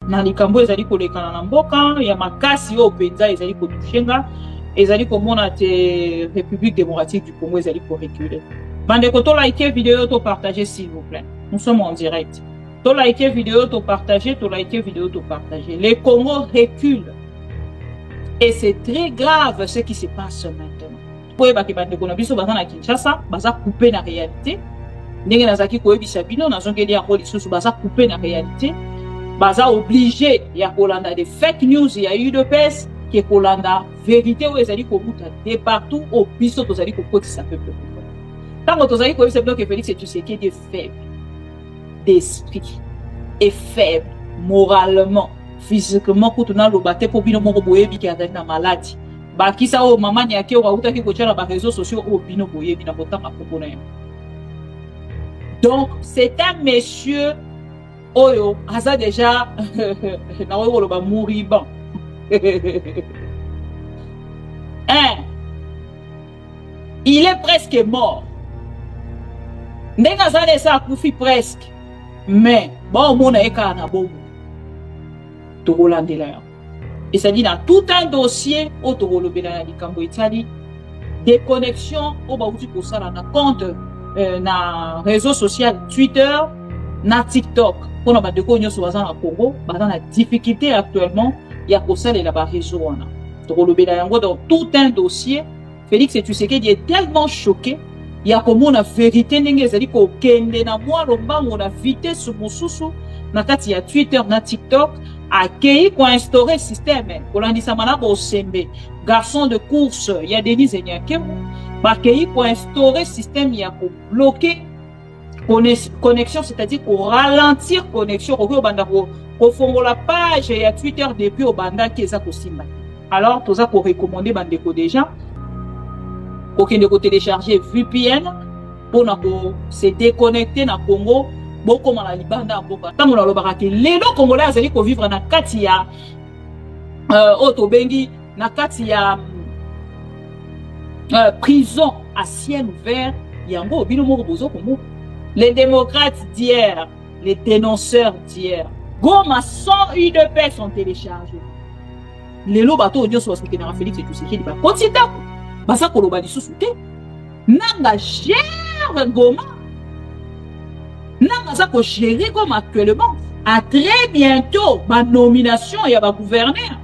na likambo ezali kolekana na mboka ya makasi oyo penza ezali kotushenga ezali komona te République démocratique du Congo ezali koreculer. Bandeko to like vidéo to partager s'il vous plaît. Nous sommes en direct. To like vidéo to partager, to like vidéo to partager. Les Congo reculent. Et c'est très grave ce qui se passe maintenant. Pour que bandeko na biso baza na Kinshasa, baza couper na réalité. Ndenge nazaki koyebisa bino nazongeli yango lisusu baza couper na réalité. Baza obligé ya kolanda des fake news ya UDPS qui kolanda vérité où ezali kobuta de partout au biso tozali kokotisa peuple. Tant que tozali koyebisa bino que Félix Tshisekedi est faible d'esprit et faible moralement, physiquement kutuna lobate po bino moko boyebi ki azali na maladie. Ba kisa o mama ni ake o auta ki kochana ba réseaux sociaux o bino boyebi na botanga kokona yo. Donc c'est un monsieur Oyo, Aza déjà, mouriband. Il est presque mort. N'engaza de ça koufi presque. Mais, bon, mon eka na bon. Togolande là. Et ça dit dans tout un dossier, au Togolobela di Kambo Itali, des connexions au Baouti pour ça, na compte, na réseau social Twitter, na TikTok. Pour nous dire que nous sommes au Congo, nous avons la difficulté actuellement, il y a pour ça les réseaux. Dans tout un dossier, Félix Tshisekedi est tellement choqué, il y a comme une vérité, on a vité sur mon sous, il y a Twitter, na TikTok, accueilli pour instaurer le système. Pour l'indisamana au Sembe, garçon de course, il y a Denis Enyakemo, accueilli pour instaurer le système, il y a pour bloquer connexion, c'est-à-dire pour ralentir connexion au fond la page et à Twitter depuis au banda qui est à Kosimba. Alors tout ça pour recommander bandeko déjà pour qu'il ne télécharger VPN pour se déconnecter na Congo beaucoup comme la libanda boka tant on a le baraki les gens congolais azali ko vivre na katia otobengi na katia prison à ciel ouvert yango bino moko bozo Congo. Les démocrates d'hier, les dénonceurs d'hier, Goma sans UDP sont téléchargés. Les lots bateaux audio sont qui n'a Félix Tshisekedi ba kotita basa koloba di susute nanga gère Goma nanga za ko gérer Goma actuellement à très bientôt ma nomination ya ba gouverneur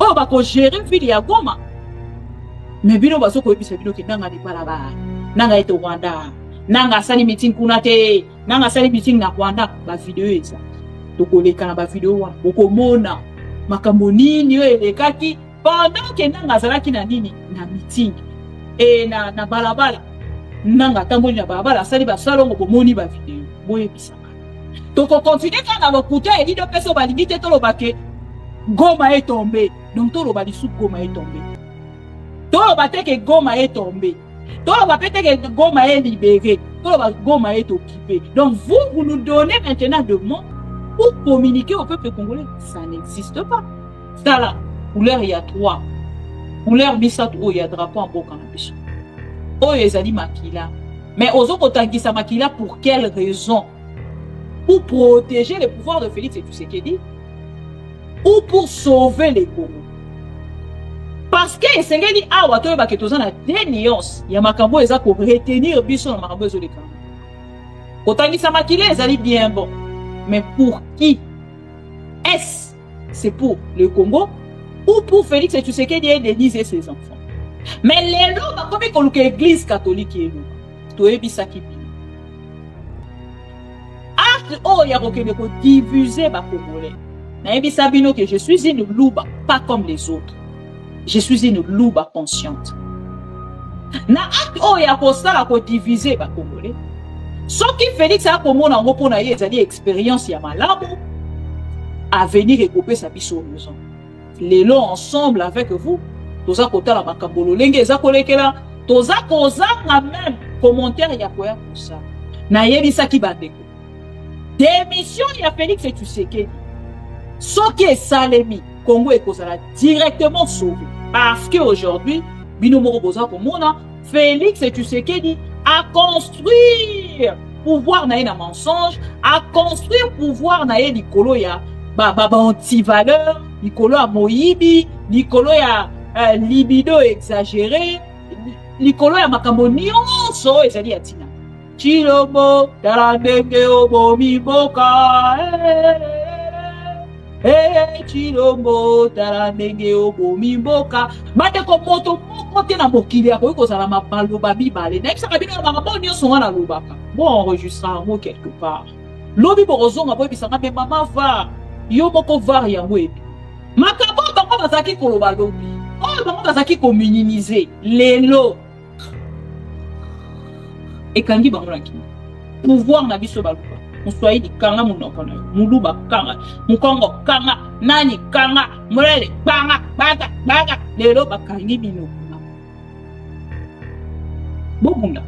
oh ba ko gérer ville ya Goma mais bino baso ko ebisa bino ki nanga di pala ba nanga ete Rwanda nanga sali meeting kuna te nanga sali meeting na Rwanda ba video eza tokoleka na ba video wa bokomona makambo nini yo elekaki pendant que nanga zalaki na nini na meeting et na balabala nanga tamboli na balabala sali ba salongo bomoni ba video boye bisaka toko continuer kana ba kuta et lido peso ba limite to lobake Goma est tombé donc to loba lisu Goma est tombé to lobate que Goma est tombé. Donc, on va peut-être que Goma est libéré. Donc, Goma est occupé. Donc, vous nous donnez maintenant de mots pour communiquer au peuple congolais. Ça n'existe pas. Ça là, couleur, il y a 3. Couleur, bisat, il y a drapeau en beau cannabis. Oh, il y a des maquila. Mais aux autres, qui ça maquila pour quelle raison? Pour protéger le pouvoir de Félix Tshisekedi ou pour sauver les Congos? Parce que Sengeli a wato ba ketozana déniance ya makambo eza ko retenir biso na makambo ezo leka. Kotangisa makile ezali bien bon. Mais pour qui? Est-ce c'est pour le Congo ou pour Félix Tshisekedi et Denise et ses enfants? Mais les lots ba comme ko l'église catholique et nous. To ebisa ki bi. Acte oh ya ko diviser ba Congolais. Na ebisa bino que je suis une louba pas comme les autres. Je suis une louba consciente. Na acte oh ya kosala ko diviser ba Congolais. Ce qui Félix a comme on a repona ezali expérience ya malamu à venir recouper sa biso maison. Les lots ensemble avec vous. Toza kota la makambolo lenge eza kolekela toza kozanga même commentaire ya koya pour ça. Na yebisa ki bandeko. Démission ya Félix Tshisekedi. Ce qui est salemi Congo est directement sauvé. Parce qu'aujourd'hui, Bino Moro Boza Komona, Félix Tshisekedi a construit pouvoir naïe na mensonge, a construire pouvoir naïe Nikolo ya anti-valeur, Nicolo a moyibi, Nicolo a libido exagéré, Nicolo a makambo nyonso ezali ya tina. Chilombo, talandenge obo miboka, Chilombo, talandenge obo miboka. Mate ko moto moko na mokili ya koyiko zala mabaloba mibale. Na ebisaka bino makambo nyonso wana lobaka. Bon, enregistra yango quelque part. Lobi borozonga boy bisanga me mama va. Yo moko var yango ebi. Makambo bango bazaki koloba lobi. Oh bango bazaki ko minimiser. Lelo. Ekangi bango na kini. Pouvoir na biso baluba. Mswahili kanga munoko na. Muluba kanga. Mukongo kanga. Nani kanga. Mulele kanga. Baga. Lelo bakangi bino. Bobunda.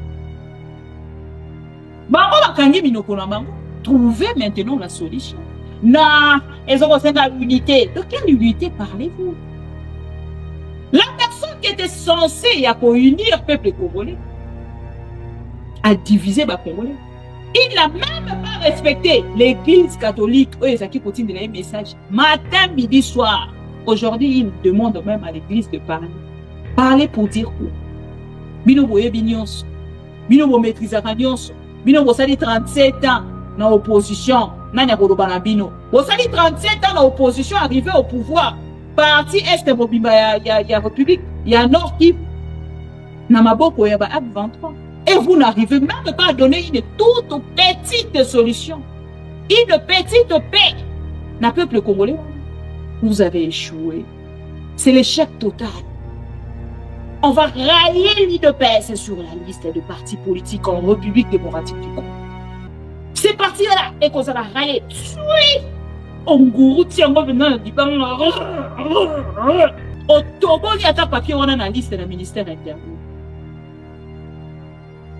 Bango bakangi minoko na bango. Trouvez maintenant la solution. Non, elles ont besoin d'unité. De quelle unité parlez-vous? La personne qui était censée unir le peuple congolais a divisé les Congolais. Il n'a même pas respecté l'église catholique. Eux, ils ont continué de les messages. Matin, midi, soir. Aujourd'hui, il demande même à l'église de parler. Parler pour dire quoi? Bino boye binyonso. Bino bo maîtriser nyonso. Bino bo sali 37 ans dans l'opposition. Nanya koloba na bino. Bo sali 37 ans dans l'opposition, arrivé au pouvoir. Parti Est Mobimba ya République, ya Nord Kivu. Na maboko ya ba Acte 23. Et vous n'arrivez même pas à donner une toute petite solution. Une petite paix. Na peuple congolais. Vous avez échoué. C'est l'échec total. On va railler l'IDPS sur la liste de partis politiques en République démocratique du Congo. Ces partis-là, et qu'on va railler. On gourou tient maintenant du banc. Au tobo, il y a ta papier, on a la liste du ministère intérieur.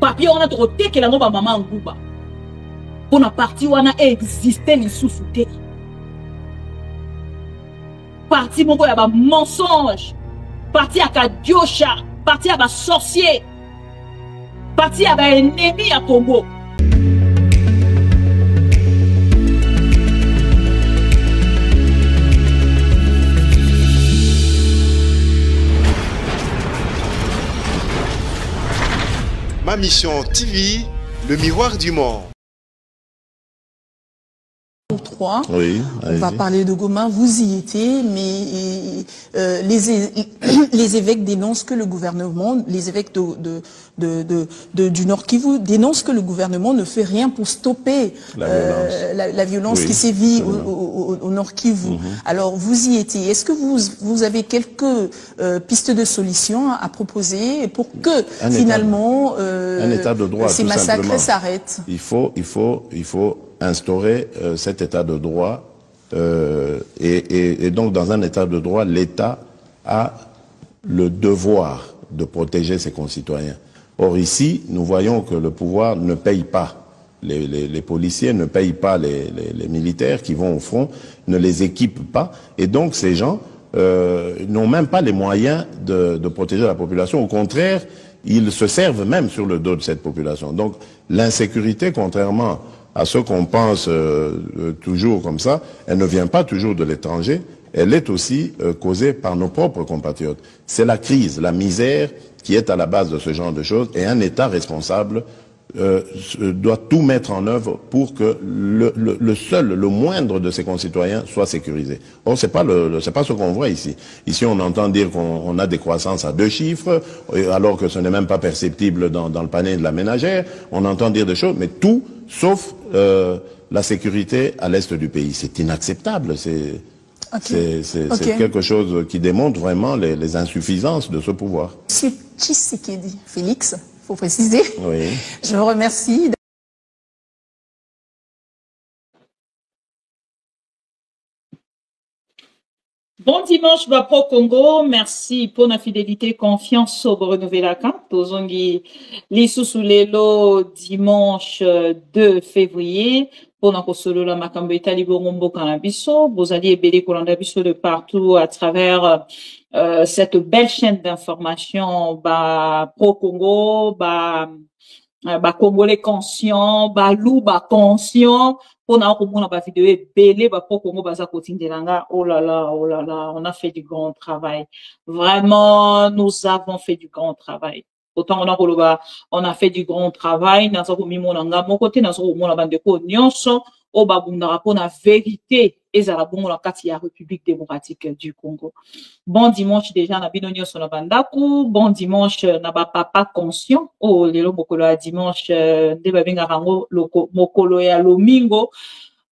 Papier, on a troté que la maman en Gouba. On a parti, on a existé les sous-soutés. Parti, mon gars, il y a un mensonge. Parti à Kadiocha, parti à un sorcier, parti à un ennemi à Congo. Ma mission TV, le miroir du monde. 3. Oui, on va parler de Goma, vous y étiez, mais les évêques dénoncent que le gouvernement, les évêques du Nord Kivu dénoncent que le gouvernement ne fait rien pour stopper la violence qui sévit au Nord Kivu. Alors vous y étiez, est-ce que vous avez quelques pistes de solutions à proposer pour que finalement un état de droit, ces massacres s'arrêtent? Il faut instaurer cet état de droit et donc dans un état de droit, l'État a le devoir de protéger ses concitoyens. Or ici, nous voyons que le pouvoir ne paye pas. Les policiers ne payent pas les militaires qui vont au front, ne les équipent pas. Et donc ces gens n'ont même pas les moyens de protéger la population. Au contraire, ils se servent même sur le dos de cette population. Donc l'insécurité, contrairement à ce qu'on pense toujours comme ça, elle ne vient pas toujours de l'étranger, elle est aussi causée par nos propres compatriotes. C'est la crise, la misère qui est à la base de ce genre de choses, et un État responsable doit tout mettre en œuvre pour que le moindre de ses concitoyens soit sécurisé. Or, c'est pas ce qu'on voit ici. Ici, on entend dire qu'on a des croissances à 2 chiffres, alors que ce n'est même pas perceptible dans le panier de la ménagère. On entend dire des choses, mais tout sauf la sécurité à l'est du pays. C'est inacceptable. C'est quelque chose qui démontre vraiment les insuffisances de ce pouvoir. Monsieur Tshisekedi, Félix, il faut préciser. Oui. Je vous remercie. Bon dimanche, Pro Congo. Merci pour la fidélité, confiance au renouveler la carte. Tozongi Lisousoulelo dimanche 2 février. Pour notre solo la makambo etali bongo kanabiso. Vous allezébélé kolanda biso de partout à travers cette belle chaîne d'information Pro Congo, ba Congolais conscient, ba loup, ba conscient, on a comment ba vidéo belé, ba pour Congo baza kotindelanga. Oh là là, on a fait du grand travail. Vraiment, nous avons fait du grand travail. Autant on a fait du grand travail, nazo ko mimonanga mon côté, nazo ko mona bande ko nyonso, o ba bundara po na vérité, ezala bongo la kati ya République démocratique du Congo. Bon dimanche déjà na bino nyonso na bandaku, bon dimanche na ba papa conscient. Oh lelo mokolo ya dimanche nde ba benga rango mokolo ya lomingo.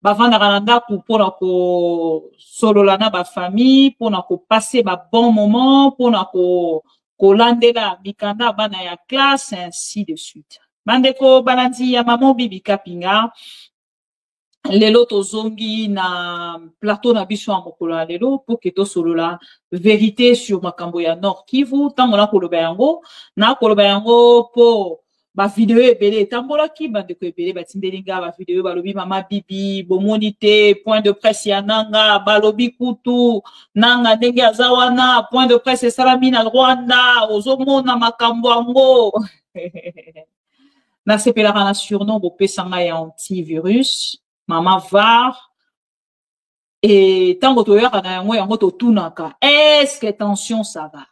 Ba vanda na ndaku pona ko solola na ba famille, pona ko passer ba bon moment, pona ko kolandela mikanda bana ya classe ainsi de suite. Bandeko balandi ya maman Bibi Kapinga. Lelo tozongi na plateau na biso ya mokolo ya lelo pour que tosolola vérité sur makambo ya Nord Kivu. Tango na koloba yango po ba video ebele etambolaki bandeko ebele batindelinga ba video balobi mama Bibi bomoni te point de presse ya nanga balobi kutu nanga ndenge aza wana point de presse esalami na Rwanda ozomona makambo yango nasepelaka na surnom bopesanga ya antivirus Maman VAR et tango toyaka na yango totunaka est-ce que tension ça va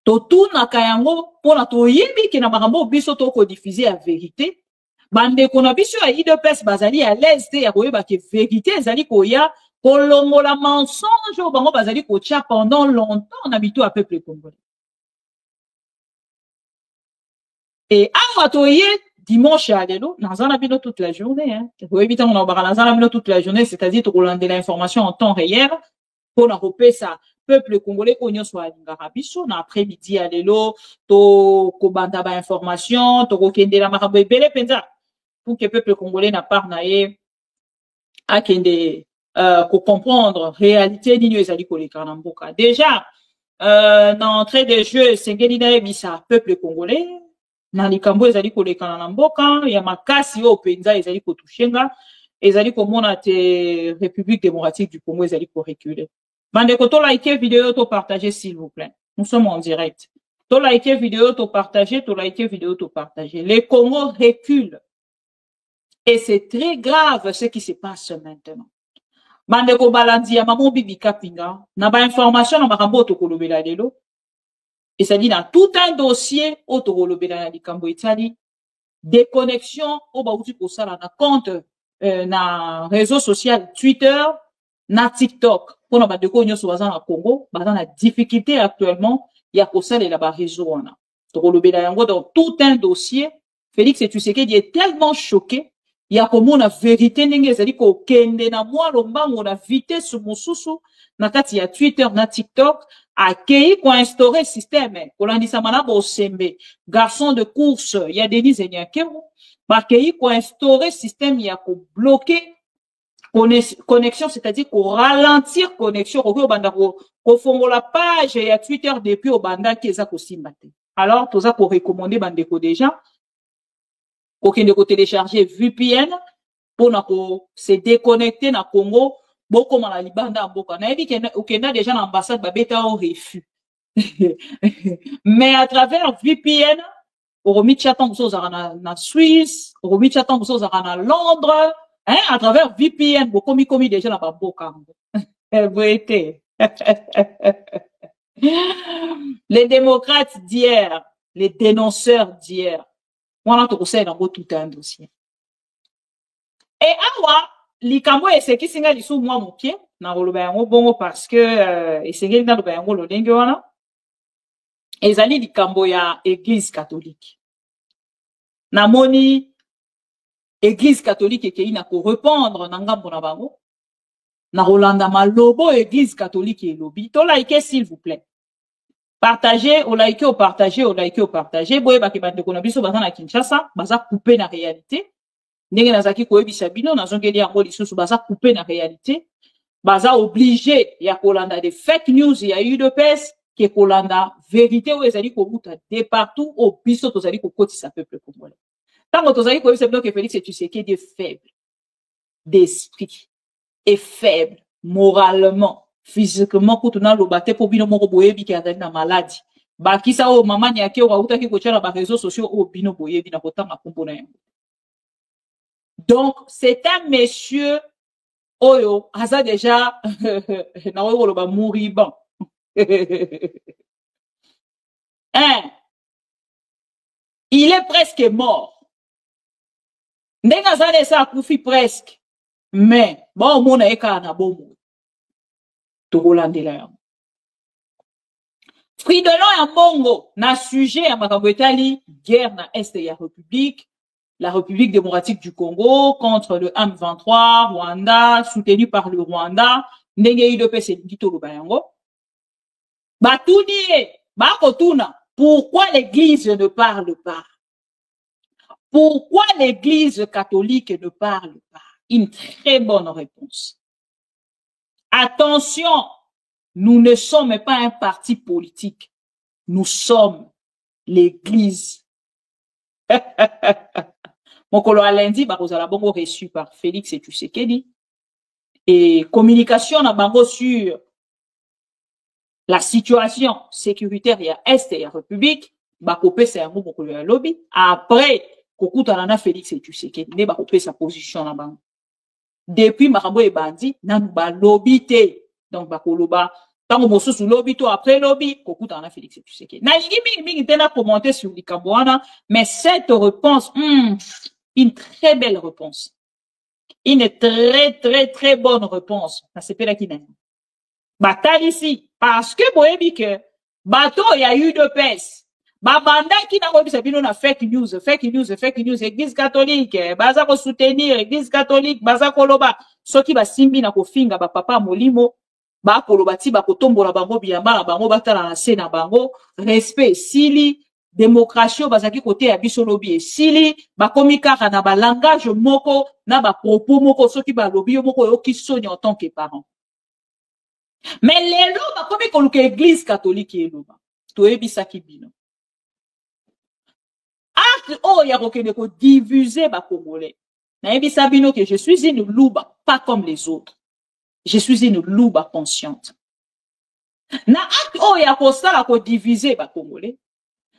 totunaka yango pona toyebi ke na makambo biso to ko diffuser la vérité bande kona biso ya IDPS bazali à l'aise te ya koyeba ke vérité ezali koya kolongola mensonge bango bazali ko tia pendant longtemps na bitu à peuple congolais et awa toye dimanche à l'élo, dans un habit toute la journée, hein. Vous évitez on a dans un habit toute la journée, c'est-à-dire tout de l'information en temps réel, pour n'arroper ça, peuple congolais, qu'on soit à l'Ingarabiso, après-midi à l'élo, to, kobanda ba information, to, kende la marabé, belle penza, pour que peuple congolais n'a pas naé, à kende, ko comprendre réalité, ni nous ali kolekanamboka. Déjà, dans entrée de jeu, c'est Gelina Bisa, peuple congolais, na likambo ezali kolekana na mboka ya makasi yo penza ezali kotushenga ezali komona te République démocratique du Congo ezali ko reculer bande ko to like vidéo to partager s'il vous plaît nous sommes en direct to like vidéo to partager les Congo reculent et c'est très grave ce qui se passe maintenant bande ko balandi ya maman Bibi Kapinga na ba information na makambo to kolobela lelo. Et ça dit dans tout un dossier, déconnexion, au bauti pour ça, na compte, na réseau social Twitter, na TikTok. Pour nous, de quoi nous sommes au Congo, dans la difficulté actuellement, il y a pour ça les là-bas réseau, dans tout un dossier, Félix et tu sais qu'il est tellement choqué, il y a comme on a vérité, c'est-à-dire qu'on kende na moi, on a vité sur mon sous na kati ya Twitter, na TikTok, accueilli pour instaurer système, kolandisa manabo osembe, garçon de course, il y a Denis Enyakemo, accueilli pour instaurer système, il y a pour bloquer connexion, c'est-à-dire pour ralentir connexion, pour fongo la page, il y a Twitter depuis au banda qui est à Kosimbate. Alors, tout ça pour recommander bandeko déjà, pour qu'il ne télécharger VPN, pour se déconnecter na Congo, beaucoup mal à Libanda Boka. On a dit qu'il y a déjà l'ambassade babeta au refus. Mais à travers VPN, on remet chaton aux na Suisse, on remet chaton aux na Londres, hein, à travers VPN, beaucoup mis déjà dans Boka. Vous êtes. Les démocrates d'hier, les dénonceurs d'hier, on a trouvé dans tout un dossier. Et awa, likambo eseki singa lisu mwa mokie na koloba yango bongo parce que esengeli na loba yango lolenge wana ezali likambo ya église catholique namoni église catholique ekei na ko répondre na ngambo na bango na rolanda malobo église catholique elobi to like s'il vous plaît partagez au like au partager boye ba ke bande ko na biso baza na Kinshasa baza couper na réalité. Ndenge nazaki koyebisa bino nazongeli yango lisusu baza couper na réalité baza obligé ya kolanda des fake news ya UDPS ke kolanda vérité ou ezali kobuta de partout au biso tozali kokotisa peuple congolais tango tozali koyebisa bino ke Félix Tshisekedi est faible d'esprit et faible moralement physiquement kutuna lobate po bino moko boyebi ke azali na maladie bakisa o mama nyake o auta ki kocha na ba réseaux sociaux o bino boye bina kotanga kumpona yango. Donc c'est un monsieur oyo aza déjà na oyo ba mouribant. Hein? Il est presque mort. Ndenga zane sa akufi presque. Mais bon mona eka na bomo. Tokolandela yango. Fridolin ya Mbongo na sujet ya makambo etali guerre na est ya République, la République démocratique du Congo contre le M23, Rwanda, soutenu par le Rwanda, ndenge IDPS ngito lo bayango. Batuni bakotuna, pourquoi l'église ne parle pas? Pourquoi l'église catholique ne parle pas? Une très bonne réponse. Attention, nous ne sommes pas un parti politique. Nous sommes l'église. Mokolo a lundi, Barozala Bongo reçu par Félix et Tshisekedi. Et communication na bango sur la situation sécuritaire ya Est et ya République. Bakopé c'est un mot mokolo ya lobby. Après, kokuta nana Félix et Tshisekedi, ne bakopé sa position na bango. Depuis Makambo et Bandi, nan ba lobby te. Donc bakoloba, tango mosusu lobby to après lobby, kokuta nana Félix et Tshisekedi. Na yigi mingi tena commenter sur Likambouana, mais cette réponse, une très belle réponse. Une très bonne réponse. Ça c'est là qui n'a. Batal ici. Parce que, boyebi que, bateau, il y a eu de pèse. Babanda qui n'a pas dit na fake news, église catholique, baza ko soutenir, église catholique, baza ko loba. Soki ba simbi na ko finga ba papa molimo, ba ko loba ti ba ko tombola bango biyamba na bango batala na se na bango, respect sili, démocratie bazaki côté ya biso lobi e sili, ba komi kaka na ba langage moko, na ba propos moko soki ba lobi moko yo ki soni en tant que parent. Mais les loba komi ko luka église catholique e loba. To ebisa ki bino. Oh, il y a aucun ko diviser ba Congolais. Na ebisa bino que je suis une louba, pas comme les autres. Je suis une louba consciente. Na acte oh ya ko sala ko diviser ba Congolais.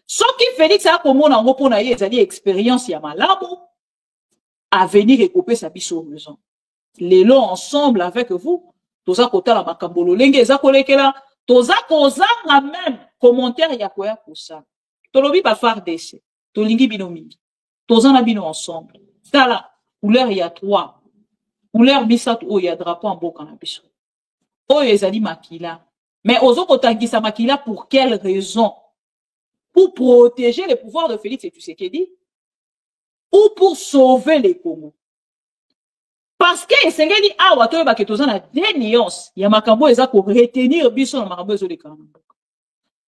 Soki Félix a komona ngo pona ye ezali expérience ya malamu à venir recoper sa biso raison. Lelo ensemble avec vous, toza kotala makambolo lenge eza kolekela, toza kozanga même commentaire ya koya kosa. Tolobi ba FARDC. Tolingi bino mingi. Tozana bino ensemble. Tala, couleur ya 3. Couleur bisat o ya drapeau en boka na biso. O ezali makila. Mais ozo kotangisa makila pour quelle raison? Pour protéger les pouvoirs de Félix et Tshisekedi ou pour sauver les Congo? Parce que esengeli awa to ba ke tozana déniance ya makambo eza ko retenir biso na makambo ezo lekana.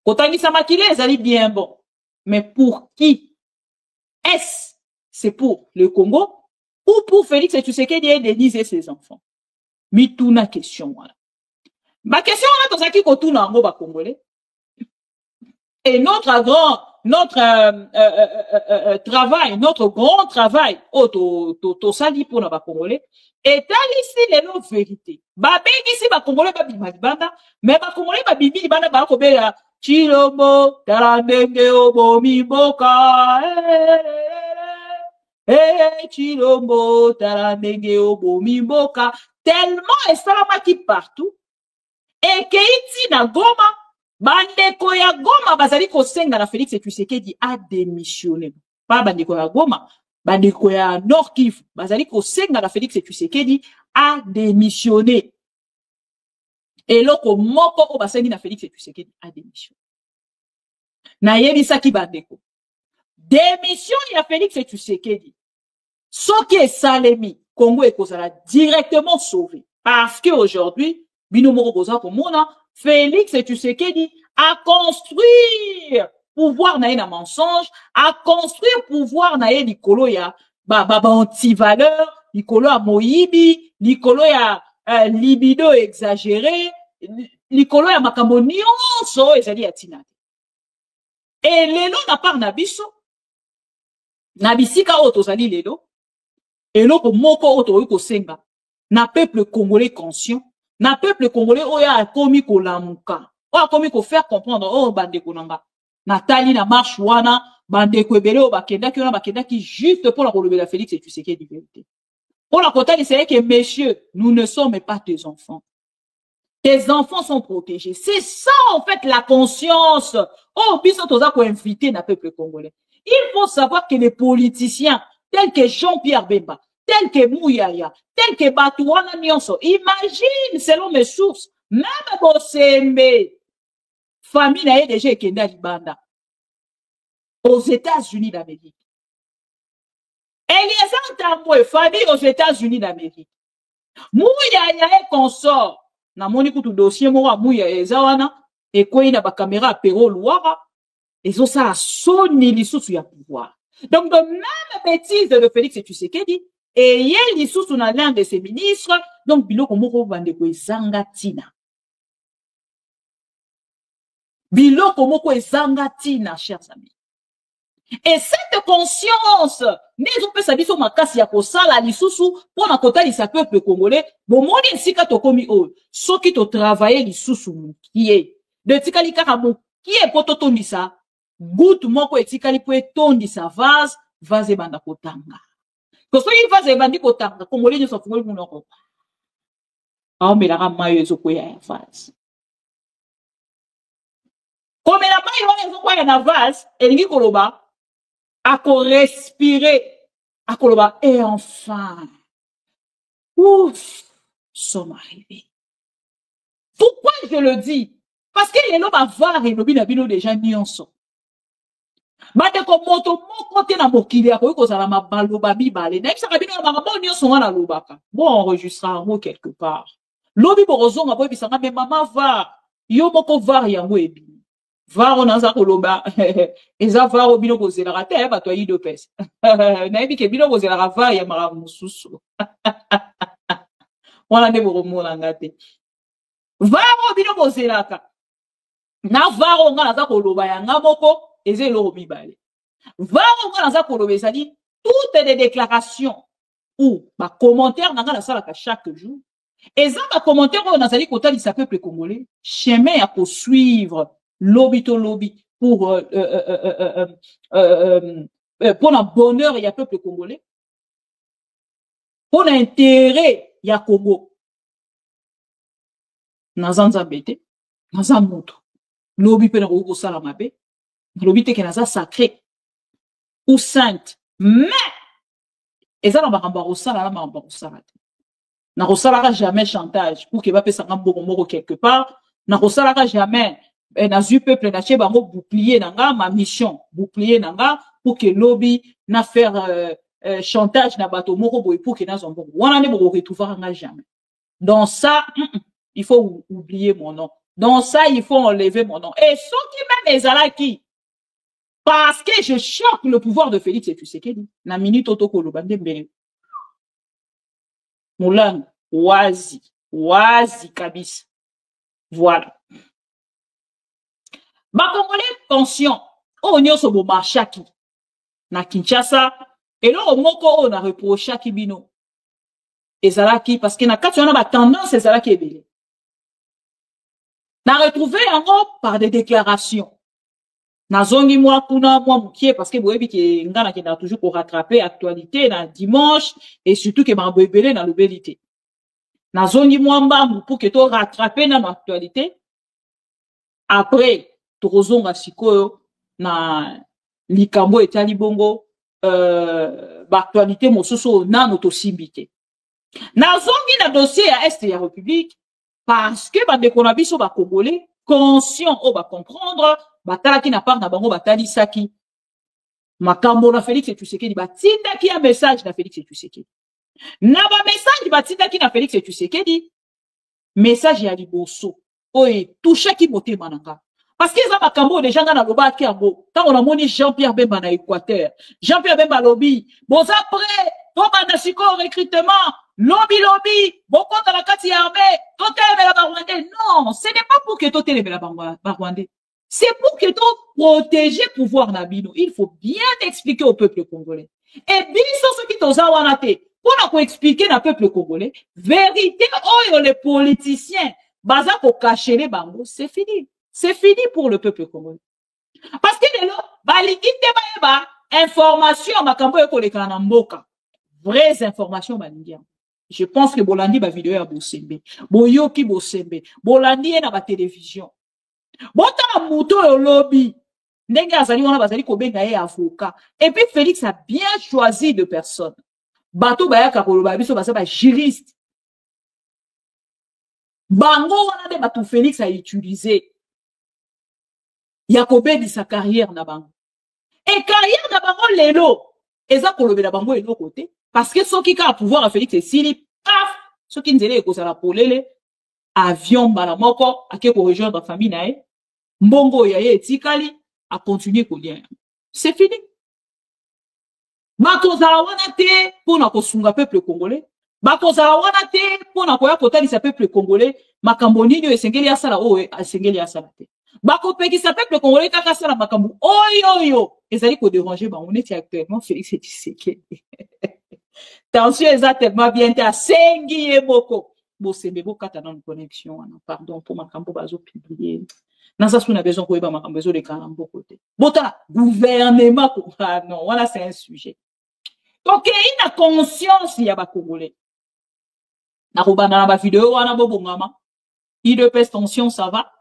Kotangisa makila ezali bien bon. Mais pour qui? Est-ce c'est pour le Congo ou pour Félix et Tshisekedi et Denise et ses enfants? Mituna question voilà. Ma question là tozaki kotuna ngo ba Congolais. Et notre travail, notre grand travail, to sali pour na Congolais, est ici les nos vérités. Ba bengi si ba Congolais ba bima banda, mais ba Congolais ba bibi banda ba ko be ya Chilombo tarandenge obomi boka. Chilombo tarandenge obomi boka. Tellement esalama ki partout. Et keiti na Goma bandeko ya Goma bazali kosenga na Félix et Tshisekedi a démissionné. Pas bandeko ya Goma, bandeko ya Nord Kivu bazali kosenga na Félix et Tshisekedi a démissionné. Et loko moko o basengi na Félix et Tshisekedi a démissionné. Na yebisa ki bandeko. Démission ya Félix et Tshisekedi. Soki esalemi, Congo ekozala directement sauvé. Parce que aujourd'hui, bino moko boza komona Félix et Tshisekedi à construire pouvoir na na mensonge, à construire pouvoir na likolo ya anti-valeur, likolo ya moyibi, likolo ya libido exagéré, likolo ya makambo nyonso ezali ya tina. Et lelo na part na biso, na bisika o tozali lelo, eloko moko o toyi kosenga, na peuple congolais conscient, na peuple congolais oya akomi kolamuka, oya akomi ko faire comprendre o bandeko nanga Nathalie na marche wana, bande kwebele o bakenda ki juste pour la relever la Félix et tu sais qu'il est vérité. Pour la côté, c'est que messieurs, nous ne sommes pas tes enfants. Tes enfants sont protégés. C'est ça, en fait, la conscience. Oh, puis ça, t'as quoi inviter le peuple congolais. Il faut savoir que les politiciens, tels que Jean-Pierre Bemba, tels que Mouyaya, tels que Batouana Nyonso, imagine, selon mes sources, même Bossembe, famille n'a déjà été Libanda, aux États-Unis d'Amérique. Eliezer Tambwe, famille aux États-Unis d'Amérique. Mouyaya est consort. Na moni kutu dossier moko Mouyaya ezawana, et quoi il n'a pas caméra à Péro Loira, et ça a sonné l'issue ya pouvoir. Donc, de même bêtise de Félix et Tshisekedi, et il y a l'issue sur l'un de ses ministres, donc biloko moko bandeko ezanga tina. Biloko moko ezanga tina, chers amis. Et cette conscience, nous peut savoir sur ma casse ya kosala lisusu pour na kota lisa peuple congolais, bon moni sika to komi o, so ki to travailler lisusu qui est de tikali kaka mo qui est poto tondisa, gout moko etikali po etondisa vase banda kotanga. Ko so yi vase bandi kotanga, congolais ne so fungoli munoko. Ah mais la ramayo ezo ko ya vase. Comme la mayo ezo ko ya na vase, elingi koloba à respirer, à koloba, et enfin, ouf, sommes arrivés. Pourquoi je le dis? Parce que les lobes avoir et lobby n'abino déjà nyonso. Bate ko moto moko te na mokili ya ko kozala mabalo babi bale. Na ibisa kabino na mabalo nyonso wana lobaka. Bon enregistrera en quelque part. Lobby borozonga bo ibisa mais maman va, yo moko var yango ebi. Varo naza koloba eza varo bino kozela rate ba to yi do pesa na ebi ke bino kozela rava ya mara mususu wana ne boromona ngate varo bino kozela ka na varo nga naza koloba ya ngamoko ezelo mibale varo nga naza koloba ezali toutes les déclarations ou ba commentaire nga na sala ka chaque jour eza ba commentaire on nazali kotalisa peuple congolais chemin à poursuivre lobby to lobby pour un bonheur il y a peuple congolais pour l'intérêt il y a Congo nazanza bete naza moto lobby pe na ko sala mabe lobby te ke naza sacré ou sainte mais eza na bakamba ko sala na bakamba ko sala na ko sala jamais chantage pour que va pesa ngamboko moko quelque part na ko sala jamais nazu peuple na che bango bouclier nanga ma mission bouclier nanga pour que lobby na faire chantage na bato moko boy pour que na zombo wana ne bo retrouver nga jamais. Dans ça il faut oublier mon nom. Dans ça il faut enlever mon nom. Et ceux qui même ezalaki parce que je choque le pouvoir de Félix et Tshisekedi na minute otoko lo bande mbele. Mulang wazi kabisa. Voilà. Ba Congolais conscient, o nyonso bo marchaki na Kinshasa et là moko on a reproché kibino ezalaki parce que na kati on a ba tendance ezalaki ebele na retrouvé yango par des déclarations na zongi moi kuna moi mukie parce que boyebi ki ngana ki na toujours pour rattraper actualité na dimanche et surtout que ba ebele na lobelité na zongi moi mbambu pour que to rattraper na actualité après Torozonga sikoyo na likambo etali bongo actualité mosusu nano tosimbite na zongi na dossier ya Est ya République parce que bandeko na biso ba Congolais conscient o ba comprendre batalaki na part na bango batali saki makambo na Félix et Tshisekedi batindaki un message na Félix et Tshisekedi na ba message batindaki na Félix et Tshisekedi message ya liboso oye touchaki motema nanga. Parce qu'ils ont makambo déjà dans la loba qui a beau. Quand on a moni Jean-Pierre Bemba na Équateur, Jean-Pierre Bemba lobby. Bon après, ton bandasiko recrutement, lobby, beaucoup dans la carte armée, ton télé la Barwandais. Non, ce n'est pas pour que ton télé la Barwandais. C'est pour que ton protéger pouvoir nabino. Il faut bien expliquer au peuple congolais. Et bien, ce qui t'osa wanate, pour expliquer au peuple congolais, vérité, oh, les politiciens, baza pour cacher les bangos, c'est fini. C'est fini pour le peuple congolais. Parce que lelo balingi te ba information makambo ekoleka na mboka. Vraies informations balingi. Je pense que bolandi ba vidéo ya bosembe. Boyoki bosembe. Bolandi na ba télévision. Bota muto yo lobby. Ndenge azali wana bazali kobenga ye avocat. Et puis Félix a bien choisi de personnes. Bato bayaka koloba biso basa ba juriste. Bango wana de bato Félix a utilisé. Yakobe sa carrière na bango. Et carrière na bango lelo. Eza kolobe na bango elo côté. Parce que ceux qui ont pouvoir à Félix et Sili, paf, ceux qui n'ont pas la polele, avion, balamoko, à qui rejoindre la famille nae, mbongo yaye etikali, à continuer kolien. C'est fini. Bakozala wana te, pour na kosunga peuple congolais. Bakozala wana te, pour na koya kotali sa peuple congolais, makambo nini yo esengeli asala oe, esengeli asala te. Bakopeki sa peuple congolais kaka sala makambo oyo, ezali ko déranger ba on est actuellement Félix Tshisekedi. Tension est tellement bien à sengi et boko. Bon, c'est beau quand on a une connexion. Pardon pour ma campo bazo publier. Dans ça, on a besoin de ma campo de carambo côté. Bota, gouvernement, non, voilà, c'est un sujet. Donc, il a conscience, il y a pas congolais. Na robana na vidéo, on a bobo mama. Il de pèse tension, ça va.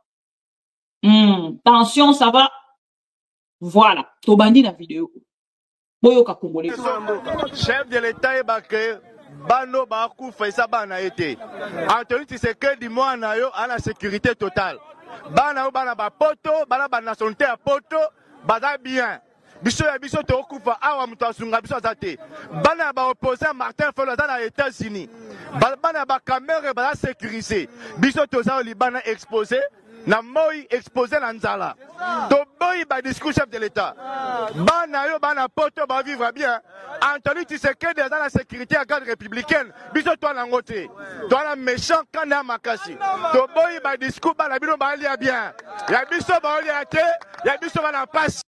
Tension, ça va. Voilà. Tobandi na vidéo. Chef de l'État est baké, bano bakou faisa bana été. Anthony Tshisekedi mwana yo à la sécurité totale. Bana yo bana ba poto, bana ba nationalité à poto, bada bien. Biso ya biso to kufa awa muto asunga biso azate. Bana ba opposant Martin Fayulu dans les États-Unis. Bana ba caméra ba sécurisé. Biso to za libana exposé. Na moi exposé na nzala. To boy ba discours chef de l'État. Bana yo bana poto ba vivre bien. Anthony Tshisekedi dans la sécurité à garde républicaine. Biso toi na ngote. Toi na méchant kana makasi. To boy ba discours ba la bino ba lia bien. Ya biso ba lia te, ya biso ba na passe.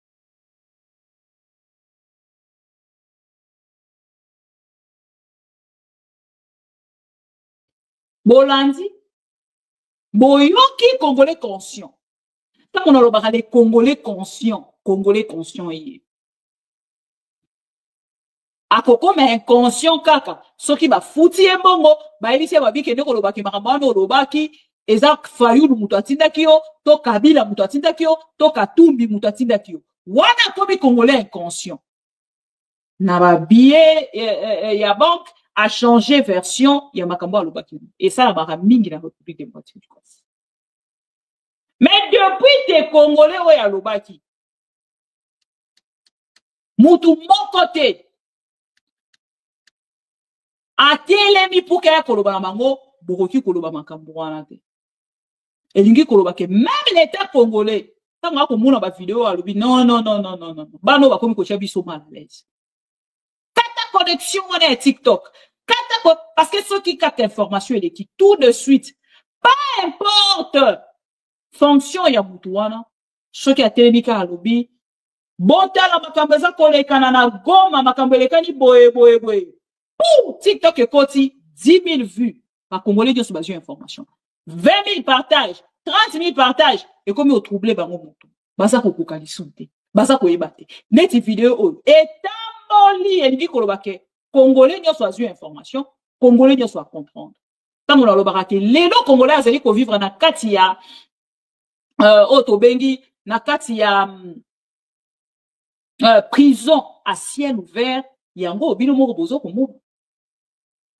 Bolandi Boyoki Congolais conscient. Tant qu'on a le les Congolais conscients y. Akoko mais inconscient kaka. Ce qui va fouti un bongo, ba elisi ba biki ndeko lobaki makamano lobaki, eza Fayulu mutu atinda kio, to Kabila mutu atinda kio, to Katumbi mutu atinda kio. Wana komi Congolais inconscient. Na ba billet ya banque a changé version ya makambo alobaki. Et ça la bara mingi na République démocratique du Congo. Mais depuis tes Congolais ou ya lobaki. Mutu mon côté. Atelemi pour que koloba na bango, bokoki koloba makambo wana te. Elingi koloba ke même l'état congolais, tant nga ko mona ba vidéo alobi non. Bano ba komi ko chia biso mal à l'aise. Connexion on est TikTok. Parce que ceux qui captent l'information et qui tout de suite, pas importe fonction ya mutuana, ceux qui a télémika à lobby, bon la makambeza kolekana na goma makambelekani boye. Pour TikTok et Koti, 10 000 vues. Par Congolais, Dieu se base sur information. 20 000 partages, 30 000 partages. Et comme il a troublé, bah, mon basa ko kokalisonte, basa ko ebate. Net vidéo, et tamboli, et dit kolobake, Congolais, Dieu soit sur information, Congolais, Dieu soit comprendre. Tant on a le barake, les deux Congolais, ils ont vivre na katia, Otobengi, na katia, prison à ciel ouvert, yango, bino moko bozo komo.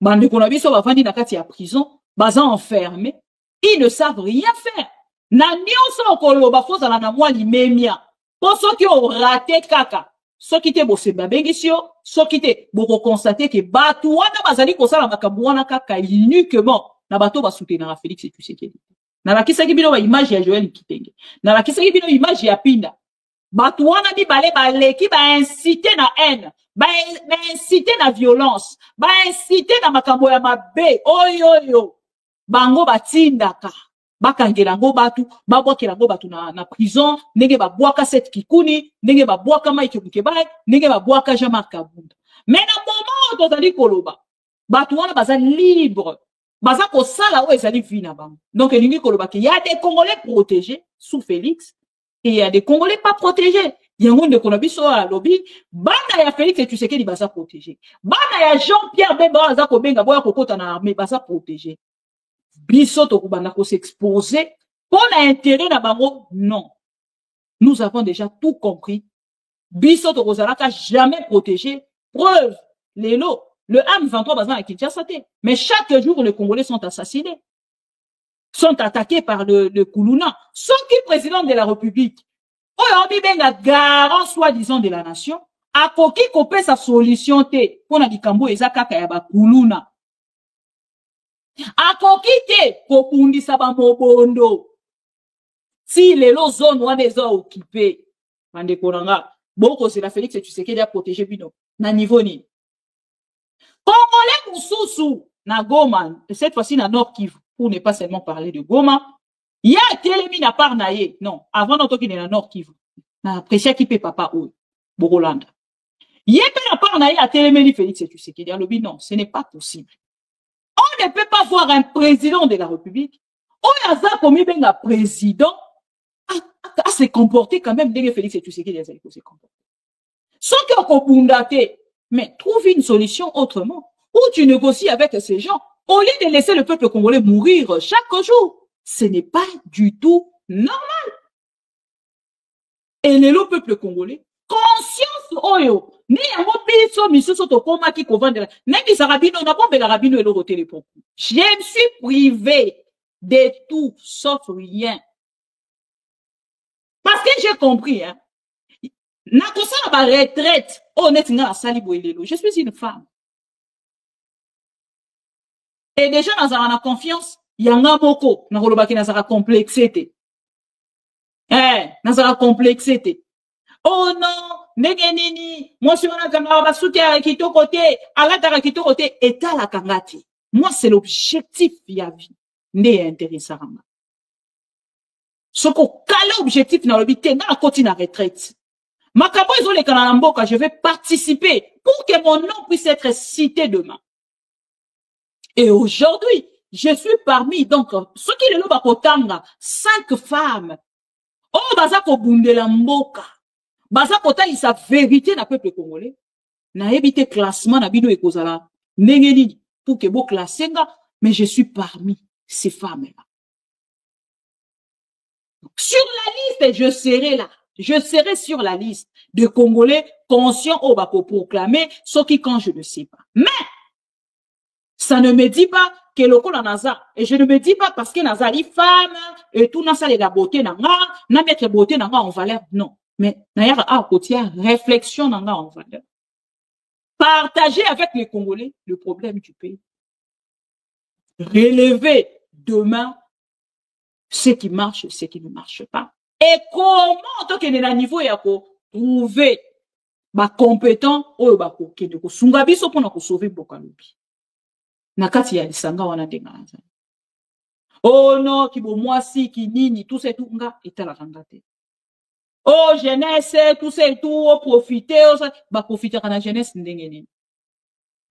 Bande qu'on a vu sur la fin na katia prison, baza enfermé, ils ne savent rien faire. Na nyonso koloba foza na mwa limemia. Pour ceux qui ont raté kaka, ceux qui te bosse babengisio, ceux qui te boko constater que batu wana bazali kosala makambo wana kaka uniquement na bato ba soutenir Félix Tshisekedi. Na bakisa ki bino ba image ya Joël Kitenge. Na bakisa ki bino image ya Pinda. Batu wana bi balé baleki ba inciter na haine, ba inciter na violence, ba inciter na makambo ya mabe. Oyo. Bango batindaka. Bakangela ngo batu, babwakela ngo batu na prison, ndenge babwaka set kikuni, ndenge babwaka Mike Bukebai, ndenge babwaka Jean-Marc Kabunda. Mais na moment tozali koloba, batu wana baza libre, baza ko sala o ezali vie na bango. Donc elingi koloba que y a des Congolais protégés sous Félix, Et il y a des Congolais pas protégés. Il y a un monde qu'on a vu sur la lobby. Bana ya Félix et Tshisekedi basa protégé. Bana ya Jean-Pierre Bemba aza ko benga boya kokota na armée basa protégé. Biso to kubanda ko s'exposer pour l'intérêt na bango non. Nous avons déjà tout compris. Biso to kozalaka jamais protégé. Preuve Lelo, le M23 bazan à Kinshasa. Mais chaque jour les Congolais sont assassinés. Sont attaqués par le Koulouna. Sont qui président de la République? Oh, on a garant soi-disant de la nation. A koki kopé sa solution te. Pour na dikambo ezaka kayaba Koulouna. A koki te kokundi saba mobondo. Si les lots zones wana eza occupé. Mande konanga. Boko c'est la Félix et Tshisekedi a protégé bino. Na niveau ni. Congolais Moussousou. Na Goma. Cette fois-ci na Nord Kivu. Pour ne pas seulement parler de Goma. Il y a Télémi na part naye. Non. Avant notre qui n'est na Nord Kivu. Na apprécié qui peut papa ou. Borolanda. Il y a na part naye à Télémi Félix et Tshisekedi. Alobi non. Ce n'est pas possible. On ne peut pas voir un président de la République. On a ça comme un président. À se comporter quand même dès que Félix et Tshisekedi a se comporter. Sans qu'on peut mais trouve une solution autrement. Ou tu négocies avec ces gens. Au lieu de laisser le peuple congolais mourir chaque jour, ce n'est pas du tout normal. Et le peuple congolais, conscience oyo, ni yango biso misusu to koma ki kovandela. Nemi sarabino na bombe la rabino et le téléphone. Je me suis privé de tout sauf rien. Parce que j'ai compris, hein. Na kosa ba retraite, honnêtement na sali boelelo. Je suis une femme. Et déjà, dans la confiance, il y a un moko, dans le baki, dans la complexité. Dans la complexité. Oh non, negenini, moi, si on a kangaba soutien qui to côté, alatara qui to côté, et à la kangati. Moi, c'est l'objectif, via vie. N'est intéressant. Ce qu'on cale l'objectif dans le but, dans la côté, dans la retraite. Ma kabo, ils ont les kanalamboka, je vais participer pour que mon nom puisse être cité demain. Et aujourd'hui, je suis parmi, donc, ceux qui le bakotanga, 5 femmes. Oh, bazako bundela mboka. Bazako ta sa vérité na peuple congolais. Na évité classement na bino ekozala. Nengeni, pour que bo classenga, mais je suis parmi ces femmes-là. Sur la liste, je serai là. Je serai sur la liste de Congolais conscients au bako proclamer, ce qui quand je ne sais pas. Mais, ça ne me dit pas que le col en Naza. Et je ne me dis pas parce que Naza est femme, et tout Naza est la beauté nanga, na mettre beauté nanga en valeur. Non. Mais, d'ailleurs, à côté, réflexion nanga en valeur. Partager avec les Congolais le problème du pays. Relever demain ce qui marche, ce qui ne marche pas. Et comment, tant qu'il est à niveau, il y a trouver, compétent, ou qui ne sungabi, so pour sauver Bokalobi. Nakati ya lisanga wana dengaza. Oh non, qui bo moi si, qui nini, tout c'est tout, nga, eta la rangate. Oh, jeunesse, tout c'est tout, oh, profiter, profiter à la jeunesse, ndengeni.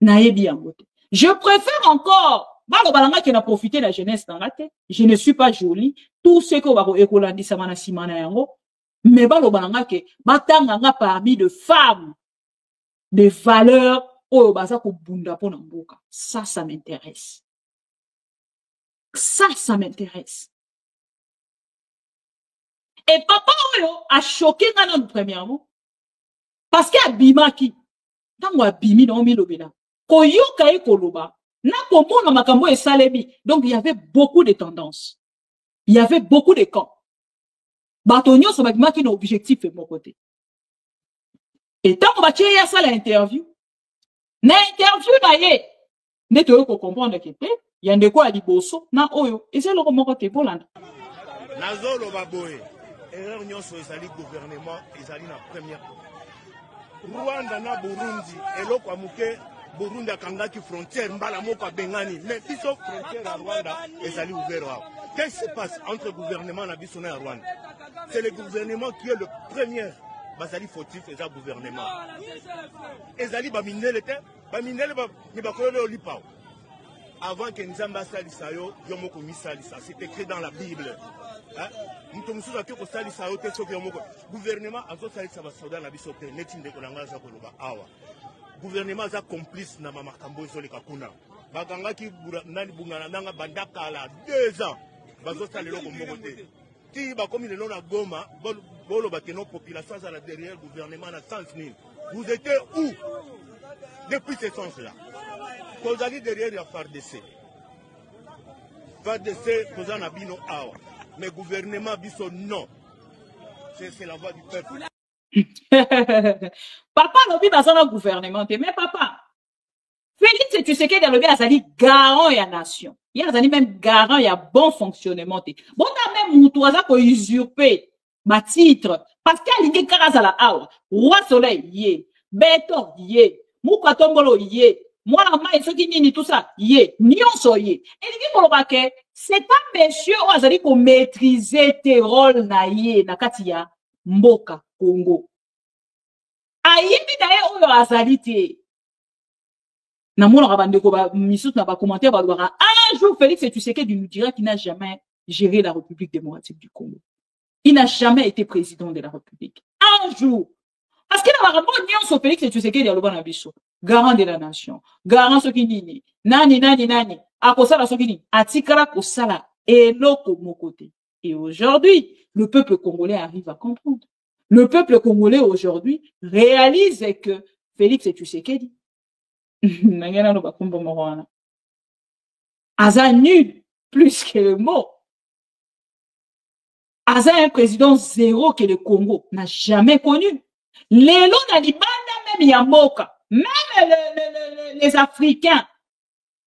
Naebi angote. Je préfère encore, balanga qui n'a profité de la jeunesse dans la tête. Je ne suis pas jolie. Tout ce que bako ekolandi samana simana yango. Mais balanga ke, batanga parmi de femmes, de valeurs, oh, ça, ça m'intéresse. Ça m'intéresse. Et papa a choqué dans le premièrement. Parce qu'il y a Bimaki. Dans moi, Bimi, non, Milobina. Koyoka et Koloba. Na komo na makambo et Salebi. Donc, il y avait beaucoup de tendances. Il y avait beaucoup de camps. Batonio, ça m'a dit objectif de mon côté. Et tant qu'on va tirer à ça l'interview, na interview na ye ne te ko comprendre que te ya ndeko ali boso na oyo ese lo ko te bolanda nazolo baboye erreur nyonso ezali gouvernement ezali na première Rwanda na Burundi eloko amuke Burundi akangaki frontière mbala moko bengani mais biso frontière à Rwanda ezali ouvert. Qu'est-ce qui se passe entre gouvernement na biso na Rwanda? C'est le gouvernement qui est le premier bazali fautif et ça gouvernement. Ezali ba minele te, ba minele ba ni ba kolole olipao. avant que Nzamba salisa yo, yomoko mi salisa. C'est écrit dans la Bible. Mutomusu a que salisa yo, te soki yomoko. Gouvernement a salisa ba soda na bisote, netinde kolanga za koloba awa. Gouvernement a complice na mamakambo zole kakuna. Baganga ki nani bungana nanga bandaka la 2 ans. Bazo salelo komoko te. Ti ba komi le non à Goma, bolo ba que nos populations à la derrière gouvernement na sens ni. Vous étiez où depuis ce sens-là? Vous allez derrière la FARDC. FARDC, vous en avez no awa. Mais gouvernement biso non. C'est la voix du peuple. Papa lobi bazana gouvernement mais papa Félix Tshisekedi lobi azali garant ya nation. Il azali même garant ya bon fonctionnement te. Bon ta même mutu aza ko usurper ma titre parce qu'il y a karazala awa. Roi soleil yé, Beto yé, Mukatombolo yé. Moi, la main, ce qui nini tout ça, yé, nyonso yé. Et il dit c'est un monsieur où azali ko maîtriser tes rôles na yé, na katia, mboka, Congo. Ayebi d'ailleurs oyo azali te. Na mona rabandeko ba misut na ba commentaire ba lora. Un jour Félix Tshisekedi nous dira qu'il n'a jamais géré la République démocratique du Congo. Il n'a jamais été président de la République. Un jour. Parce qu'il a vraiment nyonso Félix Tshisekedi aloba na biso. Garant de la nation, garant soki nini, nani, akosala soki nini, atikala kosala, eloko mokote. Et aujourd'hui, le peuple congolais arrive à comprendre. Le peuple congolais aujourd'hui réalise que Félix Tshisekedi, aza nul plus que le mot. Aza un président zéro que le Congo n'a jamais connu. Lelo na libanda même yamoka. Même les Africains,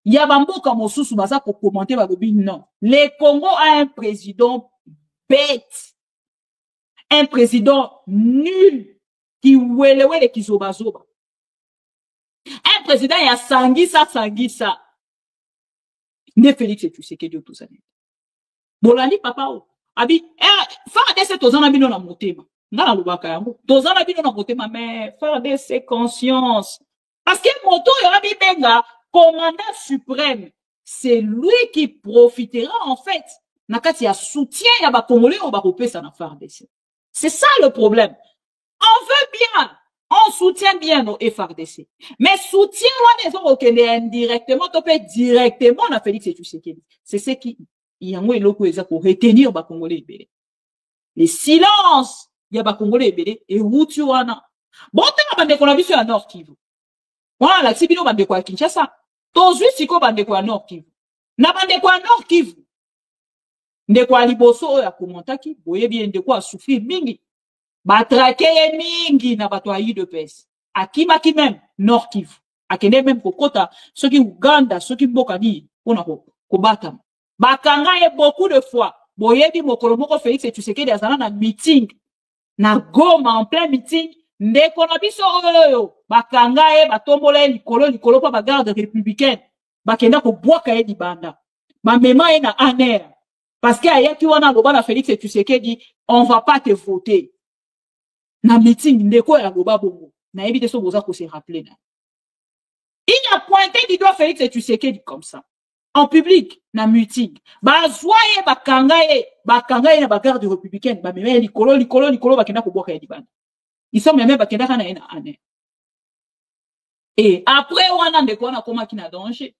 il y a Bamboka Mosusu Baza pour commenter Balobi, non. Le Congo a un président bête, un président nul, qui welewe qui zoba. Un président il y a Sangisa. Ne Félix Tshisekedi tout ça. Bolani papa o. Abi, FARDC tozana bino na motema. Ngala lubaka yango. Tozana bino na motema mais FARDC conscience. Parce que moto yorabi benga commandant suprême, c'est lui qui profitera en fait. Nakati ya soutien ya ba Congolais au bakopesa na FARDC. C'est ça le problème. On veut bien, on soutient bien nos FARDC. Mais soutien wana ezo okende indirectement to pe directement na Félix Tshisekedi. C'est ce qui yango eloko eza ko retenir ba Congolais ebele. Les silences ya ba Congolais ebele et wutu wana. Bon tanga bande ko na biso ya Nord Kivu. Voilà, si bino bande ko ya Kinshasa, tozwi siko bande ko ya Nord Kivu. Na bande ko ya Nord Kivu. Ndeko aliboso ya komontaki, boye bien ndeko a souffrir mingi. Ba traquer mingi na bato ayi de pes. Akimaki même Nord Kivu. Akende même kokota soki Uganda, soki mboka ni pona ko bata. Bakanga ye beaucoup de fois. Boye bi mokolo moko Félix Tshisekedi azana na meeting na Goma en plein meeting. Ndeko na biso oyo bakanga ye batombola likolo pa ba garde républicaine. Bakenda ko bwaka ye libanda. Ba mema ye na aner. Parce qu'il y a qui wana loba na Félix Tshisekedi, on va pas te voter. Na meeting ndeko ya loba bongo. Na éviter so boza ko se rappeler na. Il a pointé du doigt Félix Tshisekedi comme ça. En public, na meeting. Ba zoye bakanga ye na ba garde républicaine, ba meme likolo bakenda ko boka ya libanda. Ils sont même bakenda kana na aner. Et après wana ndeko na koma kina danger.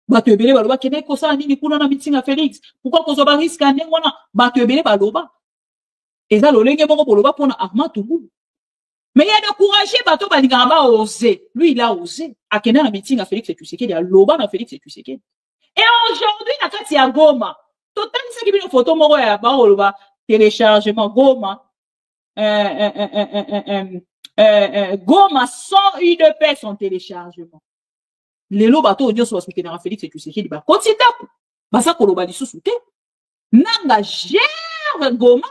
Bato ebele baloba kene kosa nini kuna na meeting à Félix pourquoi kozo ba risque ane wana bato ebele baloba eza lolenge moko boloba pona Armand Touboulou mais il a découragé bato balingaka ba oser lui il a osé akenda na meeting à Félix Tshisekedi aloba na Félix Tshisekedi et aujourd'hui na kati ya Goma total ça ki bino photo moko ya ba oloba téléchargement Goma Goma sans UDP son téléchargement. Les lots bateaux odieux sont soutenus à Félix Tshisekedi. Bah, continue. Bah, ça, koloba di sous-souté. Nanga gère Goma.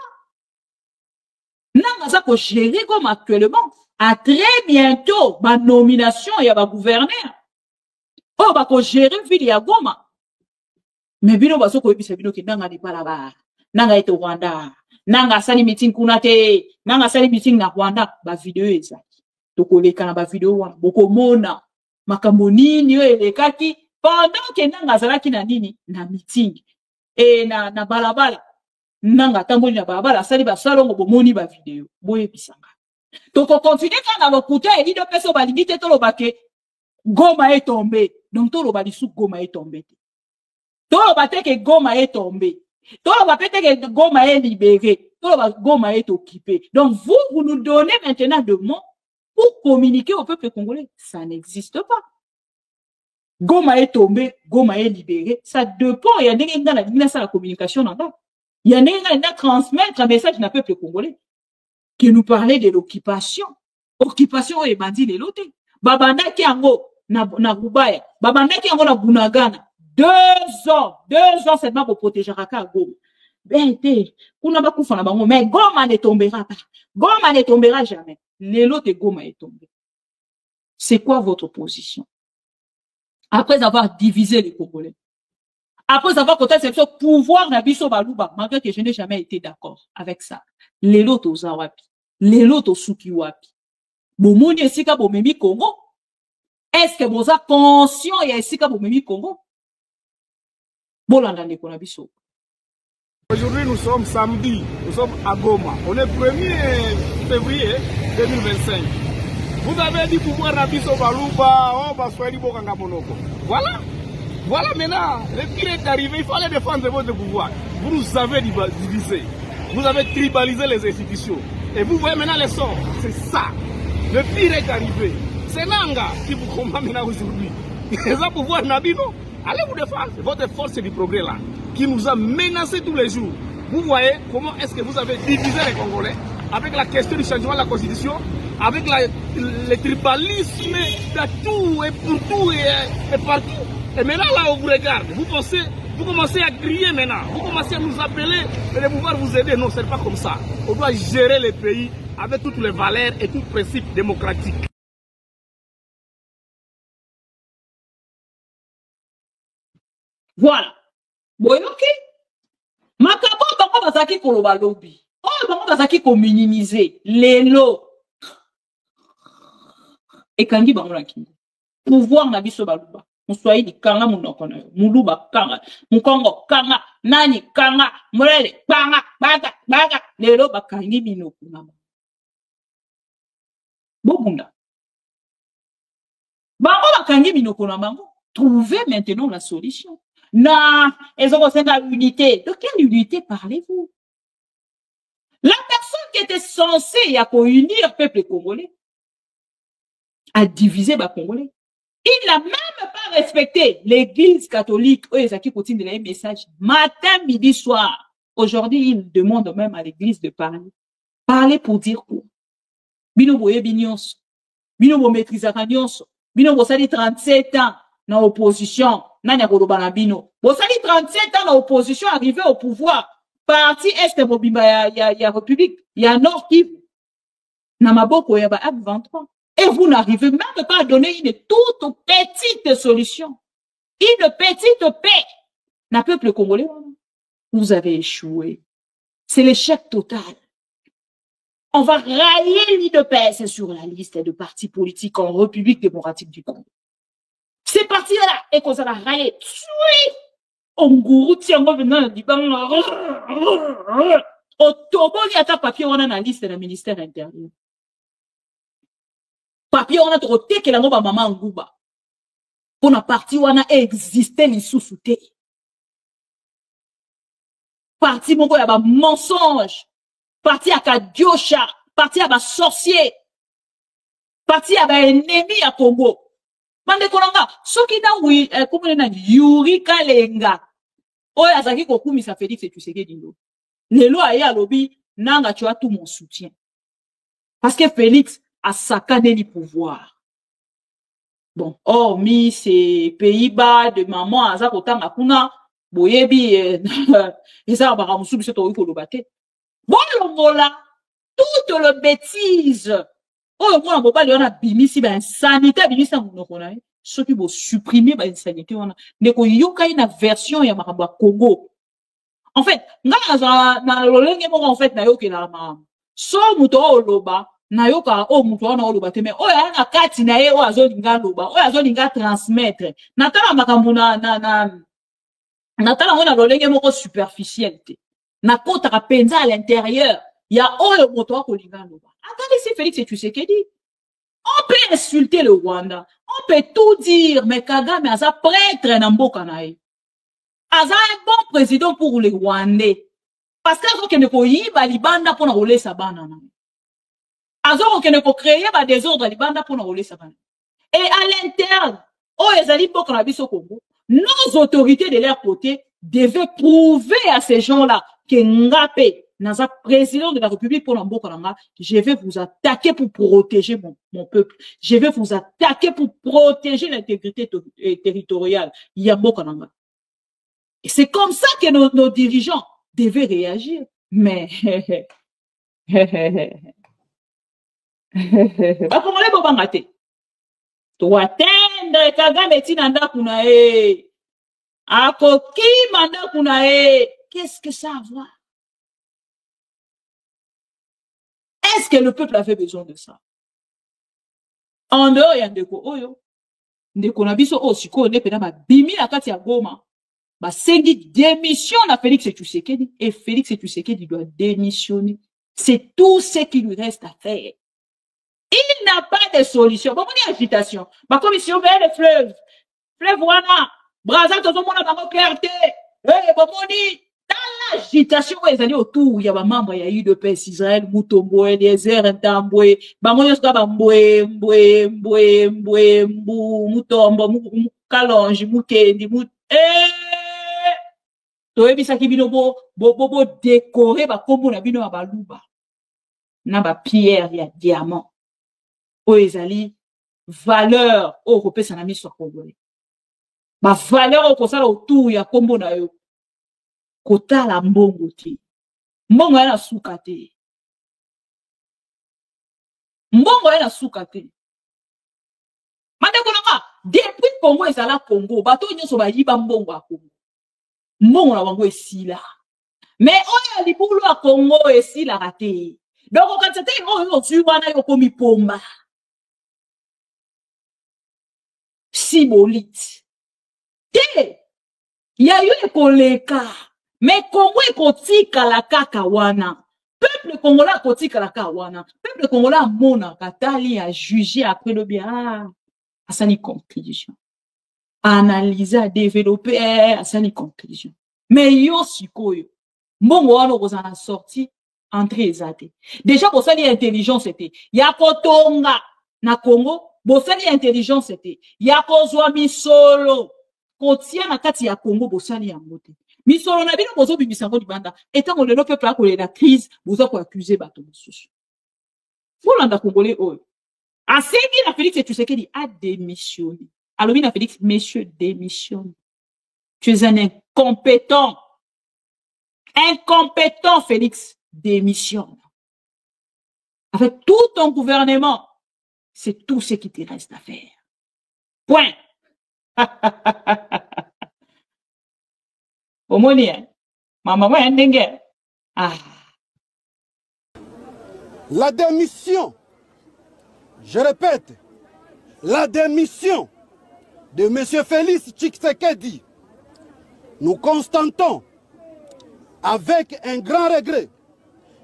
Nanga ça, ko gérer Goma actuellement. À très bientôt, ma nomination, il y a ba gouverneur. Oh, bah, ko gérer ville ya Goma. Mais bino, bah, so, ko ebise bino ki nanga ni palaba. Nanga ete Rwanda. Nanga sali meeting kunate. Nanga sali meeting na Rwanda. Ba vidéo ezaki. Toko leka na ba vidéo wana. Boko mona. Makambo nini yo elekaki pendant que nanga azalaki na nini na meeting et na balabala nanga tamboli na balabala sali ba salongo bomoni ba vidéo boye bisanga donc on continue quand na lokuta et lido peso balingi te toloba ke Goma est tombé donc toloba lisu Goma est tombé toloba te ke Goma est tombé toloba pe te ke Goma est libéré toloba Goma est occupé donc vous nous donnez maintenant de mots pour communiquer au peuple congolais ça n'existe pas. Goma est tombé, Goma est libéré. Ça dépend. Il y a des gens qui ont la communication dans ça. Il y a des gens qui transmettre un message d'un peuple congolais qui nous parlait de l'occupation. Occupation et bandit les lotés. Babanda qui ango na Rubaya. Babanda qui ango na Bunagana. 2 ans seulement pour protéger Raka Goma. Ben, mais Goma ne tombera pas. Goma ne tombera jamais. Les lotés Goma est tombé. C'est quoi votre position? Après avoir divisé les Congolais, après avoir contesté ce pouvoir d'Abisso Balouba, malgré que je n'ai jamais été d'accord avec ça. Les lots aux Awapi, les lots aux Sukiwapi. Bomoni esika bomemi Congo. Est-ce que vous êtes conscient et esika bomemi Congo? Bolanda Neko Nabisso. Aujourd'hui, nous sommes samedi, nous sommes à Goma. On est 1er février 2025. Vous avez dit pouvoir Nabisso Balouba, on va soigner Bokanga Monoko. Voilà. Voilà maintenant, le pire est arrivé, il fallait défendre votre pouvoir. Vous nous avez divisé. Vous avez tribalisé les institutions. Et vous voyez maintenant les sorts. C'est ça. Le pire est arrivé. C'est Nanga qui vous combat maintenant aujourd'hui. Et ça pouvoir Nabino, allez vous défendre. Votre force du progrès là, qui nous a menacés tous les jours. Vous voyez comment est-ce que vous avez divisé les Congolais avec la question du changement de la Constitution, avec le tribalisme de tout et pour tout et partout. Et maintenant là on vous regarde, vous commencez à crier maintenant, vous commencez à nous appeler et de pouvoir vous aider. Non, c'est pas comme ça. On doit gérer le pays avec toutes les valeurs et tous les principes démocratiques. Voilà. Bon, ok. Makabo bango bazaki koloba lobby. Oh, bango bazaki ko minimiser les lots. Et kangi bango la kingo. Pouvoir na biso baluba. Muswahili kanga munoko na yo. Muluba kanga. Mukongo kanga. Nani kanga. Murele kanga. Baga. Lelo bakangi minoko na bango. Bobunda. Bango bakangi minoko na bango. Trouvez maintenant la solution. Non, elles ont besoin d'unité. De quelle unité parlez-vous? La personne qui était censée unir le peuple congolais a divisé les Congolais. Il n'a même pas respecté l'église catholique. Oh, ils ont qui de les messages matin, midi, soir. Aujourd'hui, il demande même à l'église de parler. Parler pour dire quoi? Bino boye binyos. Bino bo maîtrisaka nyonso. Bino bo sali 37 ans dans l'opposition. Nanya koloba na bino. Bo sali 37 ans dans l'opposition, arrivé au pouvoir. Parti Est Mobimba ya République. Ya Nord Kivu. Na maboko ya ba Acte 23. Et vous n'arrivez même pas à donner une toute petite solution. Une petite paix. Na peuple congolais. Vous avez échoué. C'est l'échec total. On va railler l'IDPS sur la liste de partis politiques en République démocratique du Congo. C'est parti là, et qu'on s'en a raillé. On gourou tient venant du banc. Au tobo, il y a ta papier, on a la liste du ministère intérieur. Papier, on a troté que la noba maman en gouba. On a parti, on a existé les sous-soutés. Parti, mon gars, il y a un mensonge. Parti à Kadiocha, parti à un sorcier, parti à un ennemi à Congo. Mande kolanga, soki na oui, comment on dit, Yuri Kalenga. Oh, azaki kokumi sa Félix et tu sais que dindo. Les lois à lobby, nanga tu as tout mon soutien. Parce que Félix a saccagé le pouvoir. Bon, hormis ces Pays-Bas de maman azakotanga kuna, boyebi eza baramusu biso to ikolobate. Bon, voilà, toute la bêtise. Oh, moi, on va dire, bimisi, ben, sanité, bimisi, on a, ceux qui vont supprimer, ben, sanité, on a, neko yoka une version, ya maramba Congo. En fait, na l'olenge, en fait, na yoke la ma, so, muto, loba, na yoka o mutu wana oloba te mais oyo ala na kati na ye oyo azolinga loba oyo azolinga transmettre natala makambo natala ngo na lolenge moko superficiel te nakotaka penza à l'intérieur ya oyo moto akolinga loba attendez si Félix Tshisekedi on peut insulter le Rwanda on peut tout dire mais Kagame aza prêtre na mboka na ye aza un bon président pour les Rwandais parce que azokende koyiba libanda mpona kolesa bana na azokende kocréer ba désordre libanda mpona kolesa bana et à l'interne oh ezali mboka na biso Congo nos autorités de leur côté devaient prouver à ces gens-là que Ngapé naza président de la République pour mboka nanga je vais vous attaquer pour protéger mon peuple je vais vous attaquer pour protéger l'intégrité territoriale ya mboka nanga. Et c'est comme ça que nos dirigeants devaient réagir. Mais, Bakongolais bobangate. To atteindre Kagame tinanda kuna e. Akoki manda kuna e. Qu'est-ce que ça a à voir? Est-ce que le peuple avait besoin de ça? En dehors, il y a ndeko oyo. Ndeko na biso osiko ne pena ba bimi na kati ya Goma. Bah, c'est dit démission à Félix Tshisekedi et Félix Tshisekedi doit démissionner. C'est tout ce qui lui reste à faire. Il n'a pas de solution. Bon, on y agitation. Ma commission vers le fleuve. Fleuve wana. Brazza, tout le monde a dans clarté. Bon, dans l'agitation, ils allaient autour. Il y a un membre, il y a eu de PES Israël, Moutombo, Eliezer, Ntambwe. Bah, moi, je suis là, Moutombo, Kalonji, Moukendi, toyebisaki bino bo décorer ba kombo na bino ba luba na ba pierre ya diamant o ezali valeur o kopesa na miso congolais ba valeur o kosala autour ya kombo na yo kotala mbongo te mbongo ya na suka te mbongo ya na suka te mandeko nanga depuis Congo ezala Congo bato nyonso bayiba mbongo ya Congo mbongo na bango esila mais oyo libulu ya Congo esila raté donc quand c'était oyo tu wana yo komi pomba si bolite te ya yo ekoleka mais Congo ekotika la kaka wana peuple congolais ekotika la kaka wana peuple congolais mona katali a juger après le bien asani conclusion analyser, développer, ça une conclusion. Mais yo sikoyo, mbongo wana kozana sorti entrée ezate. Déjà bosali intelligence était. Ya kotonga na Congo, bosali intelligence était. Ya kozwa misolo kotia na kati ya Congo bosali yango te. Misolo na bino bozo bimisa ngo libanda. Etango lelo peuple a la crise, bozo ko accuser bato mosusu. Folanda congolais oyo. Asengi na Félix Tshisekedi a démissionné. Alors, il a fait messieurs, démissionne. Tu es un incompétent. Incompétent, Félix, démissionne. Avec tout ton gouvernement, c'est tout ce qui te reste à faire. Point. Au moins, maman, ah. La démission, je répète, la démission de M. Félix Tshisekedi, nous constatons avec un grand regret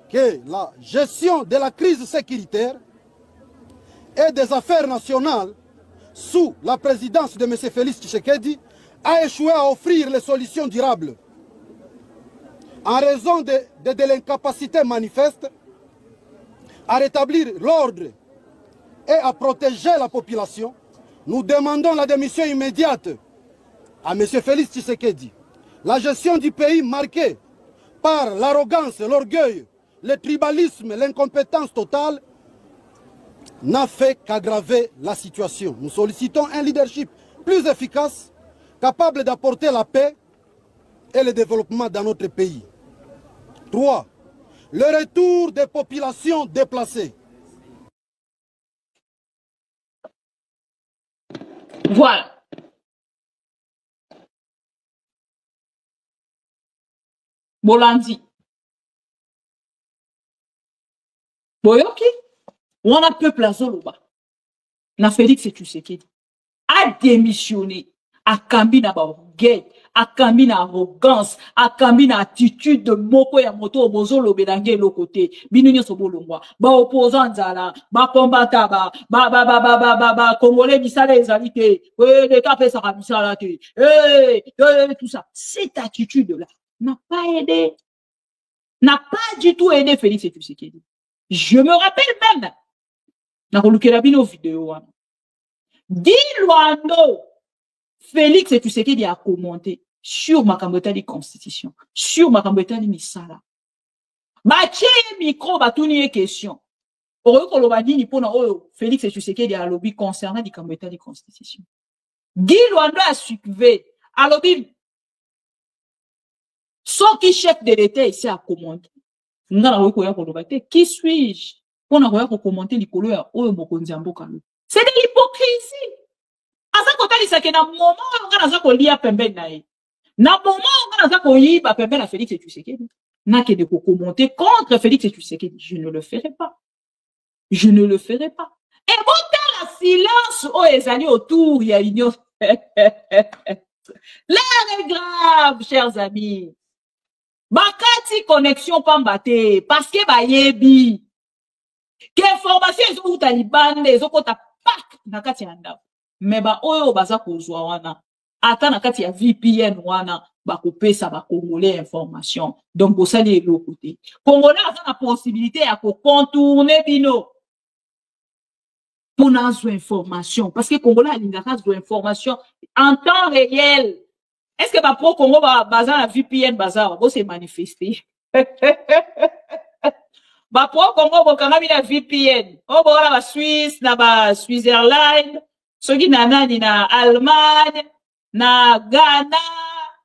que la gestion de la crise sécuritaire et des affaires nationales sous la présidence de M. Félix Tshisekedi a échoué à offrir les solutions durables. En raison de l'incapacité manifeste à rétablir l'ordre et à protéger la population, nous demandons la démission immédiate à M. Félix Tshisekedi. La gestion du pays marquée par l'arrogance, l'orgueil, le tribalisme, l'incompétence totale n'a fait qu'aggraver la situation. Nous sollicitons un leadership plus efficace, capable d'apporter la paix et le développement dans notre pays. 3. Le retour des populations déplacées. Voilà. Bolandi. Boyoki. On a peuple à Zoloba. Na Félix Tshisekedi a démissionné. A cambi na orgueil, a cambi na arrogance, a cambi na attitude de moko ya moto bozo lobelange lo côté. Binunyo sobolongwa. Ba opposant zala, ba combattant ba congolais misala ezalité. Les capes ça misala te. Tout ça. Cette attitude là n'a pas aidé. N'a pas du tout aidé Félix Tshisekedi. Je me rappelle même. Na kolukela bino vidéo wana. Di Luando Félix Tshisekedi a commenté sur makambo etali constitution, sur makambo etali misala. Batie micro batuni e question. Oyo koloba nini pona oyo Félix Tshisekedi a lobby concernant makambo etali constitution. Di Luando a sucvé a lobby soki chef de l'État ici a commenté. Ngana oyo koya koloba te qui suis-je pona koya ko commenter likolo ya oyo mokonzi ya mboka. C'est de l'hypocrisie. Asa kotalisa ke na moment on a za ko lia pembe na ye. Na moment on a za ko yiba pembe na Félix Tshisekedi. Na ke de ko commenter contre Félix Tshisekedi, je ne le ferai pas. Je ne le ferai pas. Et bon la silence o ezali autour ya l'union. L'air est grave, chers amis. Bakati connexion pambate parce que ba yebi. Que information ezo talibande ezo kota pak na kati ya ndako. Mais ba oyo baza kozwa wana ata na kati ya VPN wana ba kopesa ba congolais information. Donc bosali elo côté. Congolais a la possibilité ya ko contourner bino. Pour nazo information parce que congolais alingaka zo information en temps réel. Est-ce que ba pro Congo baza na VPN baza ba se manifester? Ba pro Congo bokanga bi na VPN. O bola ba Suisse na ba Switzerland. Soki na nani na Allemagne, na Ghana,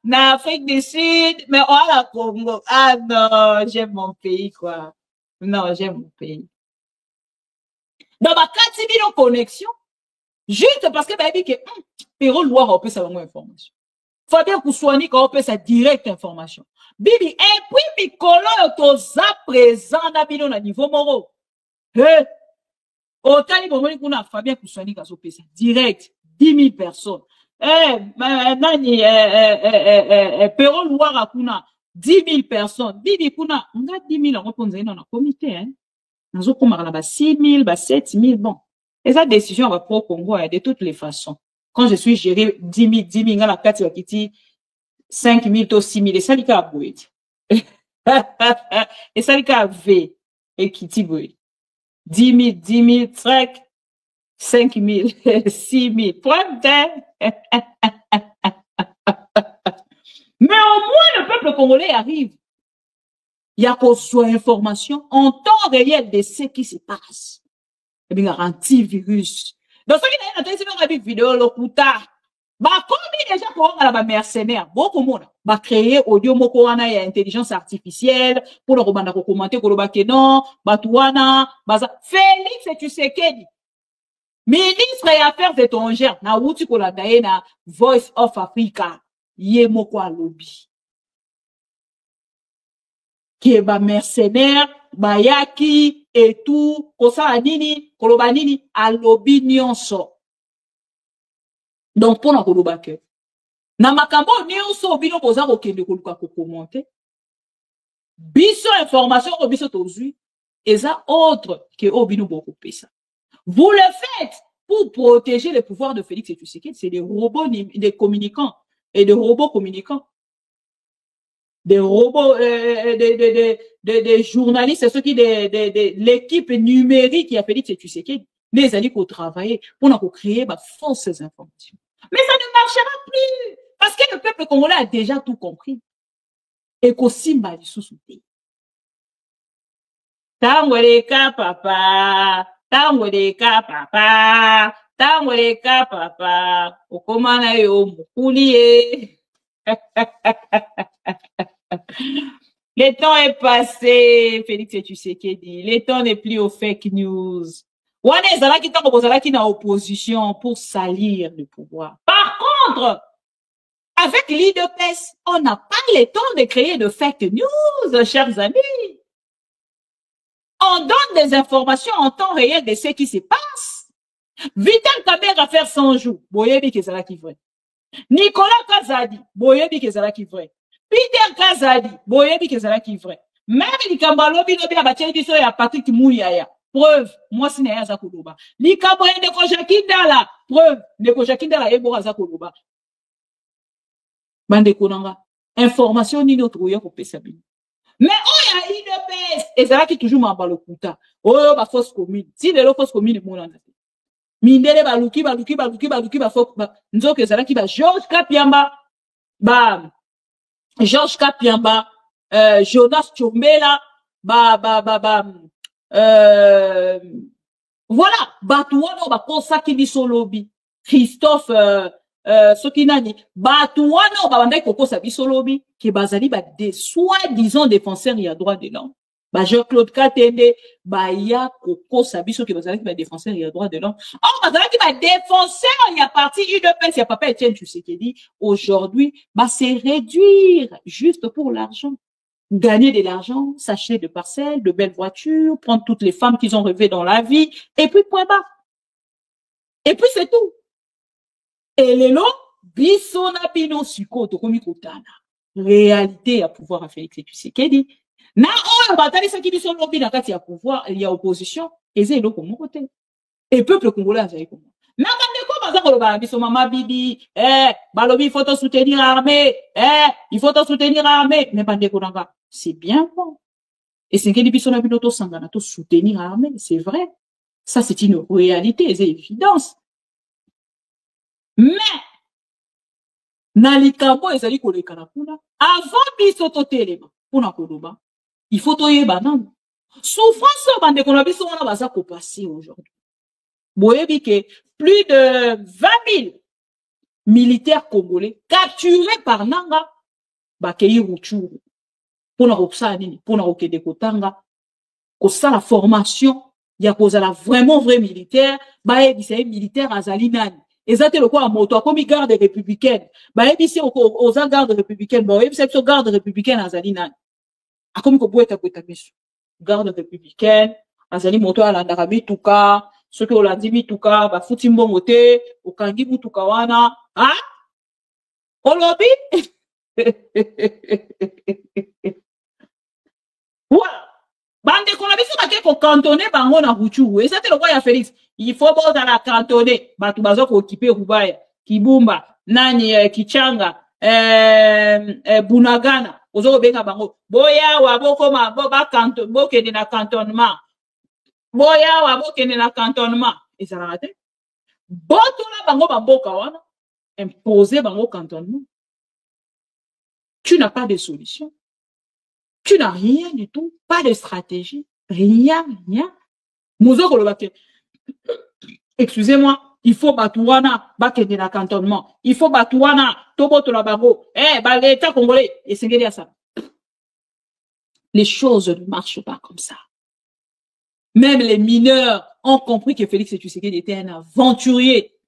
na Afrique du Sud, mais oh la Congo. Ah non, j'aime mon pays, quoi. Non, j'aime mon pays. Dans ma carte, connexion, juste parce que, bah, il dit que, Péro Loire, on peut savoir mon information. Fabien Koussouani, on peut sa directe information. Bibi, et puis, Mikolo, toza présent, na bino, na niveau moro. Otali bomoni kuna Fabien Koussouani kazo pesa direct 10 000 personnes. Nani Péro Loire kuna 10 000 personnes. Bibi kuna nga 10 000 on ponza na comité hein. Nazo komara ba 6 000 ba 7 000 bon. Et ça décision va pro Congo de toutes les façons. Quand je suis géré 10 000 nga la kati wakiti 5 000 to 6 000 et ça lika bouet. Et ça lika V et kiti bouet. 10 000, trek, 5 000, 6 000. Point mais au moins, le peuple congolais arrive. Il y a qu'on soit information en temps réel de ce qui se passe. Et bien, un antivirus. Donc, ce qui est dans la vidéo, le kuta. Bah, combien déjà pour la mercenaire, beaucoup de monde, va créer audio moko wana ya intelligence artificielle, pour le roman commenter, pour le bakenon, batouana, baza, Félix Tshisekedi, ministre des Affaires étrangères, na wuti kolanda na Voice of Africa, ye moko a lobby. Qui est ba mercenaire, ba yaki, et tout, kosa anini, koloba nini, a lobby nyonso. Donc, pour nous dire na makambo nyonso bino boza ko kende koluka ko commenter biso information ko biso tozui eza autre que obino boko pesa. Vous le faites pour protéger le pouvoir de Félix Tshisekedi, c'est des robots des communicants et des robots communicants. Des robots des journalistes, ceux qui de l'équipe numérique qui a Félix Tshisekedi, les alliés pour travailler pour créer fausses informations. Mais ça ne marchera plus. Parce que le peuple congolais a déjà tout compris. Et qu'au Simba du sous-souté. Tangoleka papa. Tangoleka papa. Tangoleka papa. Okomana yo moulié. Le temps est passé, Félix Tshisekedi. Le temps n'est plus aux fake news. Wane ezalaki tango bozalaki na opposition pour salir le pouvoir. Par contre, avec l'IDPS, on n'a pas le temps de créer de fake news, chers amis. On donne des informations en temps réel de ce qui se passe. Vital Kamerhe a fait 100 jours. Boyebi kezala ki vrai. Nicolas Kazadi. Boyebi kezala ki vrai. Peter Kazadi. Boyebi kezala ki vrai. Même likambo lobi a batieli biso ya Patrick Mouyaya. Preuve. Moi si na za koloba. Likambo ya Ndeko Jacques Ndala. Preuve. Ndeko Jacques Ndala ebo za koloba. Bande konanga. Information ni notre yo ko pesa bino. Mais oh ya IDPS. Et ça qui toujours m'en parle kuta. Oh ba fausse commune. Si de la fausse commune mon na. Mindele baluki ba fausse nzoke ça qui ba Georges Kapiamba. Ba Georges Kapiamba. Jonas Chombela, voilà, Batouano, Kosaki Bisolobi, Christophe, Sokinani, Batouano, Bandai Koko Sabisolobi, qui est basali, des soi-disant défenseurs, il y a droit de l'homme. Jean-Claude Katende, ya Koko Sabiso, qui est basali, défenseur, il y a droit de l'homme. Oh, basali, qui défenseur, il y a parti UDPS, il y a papa Etienne Tshisekedi, aujourd'hui, c'est réduire juste pour l'argent. Gagner de l'argent, s'acheter de parcelles, de belles voitures, prendre toutes les femmes qu'ils ont rêvé dans la vie, et puis point barre. Et puis c'est tout. Et les lots, bisona pino suko, tokomi kotana. Réalité à pouvoir à Félix Tshisekedi. Na on va t'aller ça qui sont lobby dans il y a pouvoir, il y a opposition, et c'est l'eau comme côté. Et peuple congolais a fait comment? Na bibi, balobi, il faut te soutenir l'armée, il faut te soutenir l'armée, mais pas de c'est bien bon. Et c'est que les bisons na binoto sangana to soutenir l'armée, c'est vrai. Ça, c'est une réalité, c'est évidence. Mais, nalikambo ezali kolekana kuna, avant biso to telema, pona koloba, il faut to yeba nan. Souffrance bande kono biso wana baza ko passer aujourd'hui. Boyebi que plus de 20 000 militaires congolais capturés par Nanga, bakei Ruchuru. Pour na koksa nini, pour na kokende kotanga, kosa la formation, ya kozala vraiment vrai militaire, bayebi c'est militaire azali nani. Ezate le quoi moto akomi garde républicaine. Bayebi c'est aux garde républicaine, bayebi c'est garde républicaine azali nani. Akomi ko boeta misu. Garde républicaine, azali moto alandaka bituka, ceux qui ont la dit bituka, ba futi mbongo te, okangi bituka wana, hein? Olobi? Voilà. Bande qu'on a vu sur la cantonner bango na Ruchuru. Et ça c'est le roi ya Félix. Il faut bon dans la cantonner. Batu bazo ko occuper Rubaya, Kibumba, Nani, Kichanga, Bunagana. Ozo benga bango. Boya wa boko ma boba canton, boke de na cantonnement. Boya wa boke de na cantonnement. Et ça l'a raté. Boto la bango bamboka wana. Imposer bango cantonnement. Tu n'as pas de solution. Tu n'as rien du tout, pas de stratégie, rien. Excusez-moi, il faut batouana, bakende na cantonnement. Il faut batouana, toboto la bango. L'État congolais, et c'est ça. Les choses ne marchent pas comme ça. Même les mineurs ont compris que Félix Tshisekedi était un aventurier,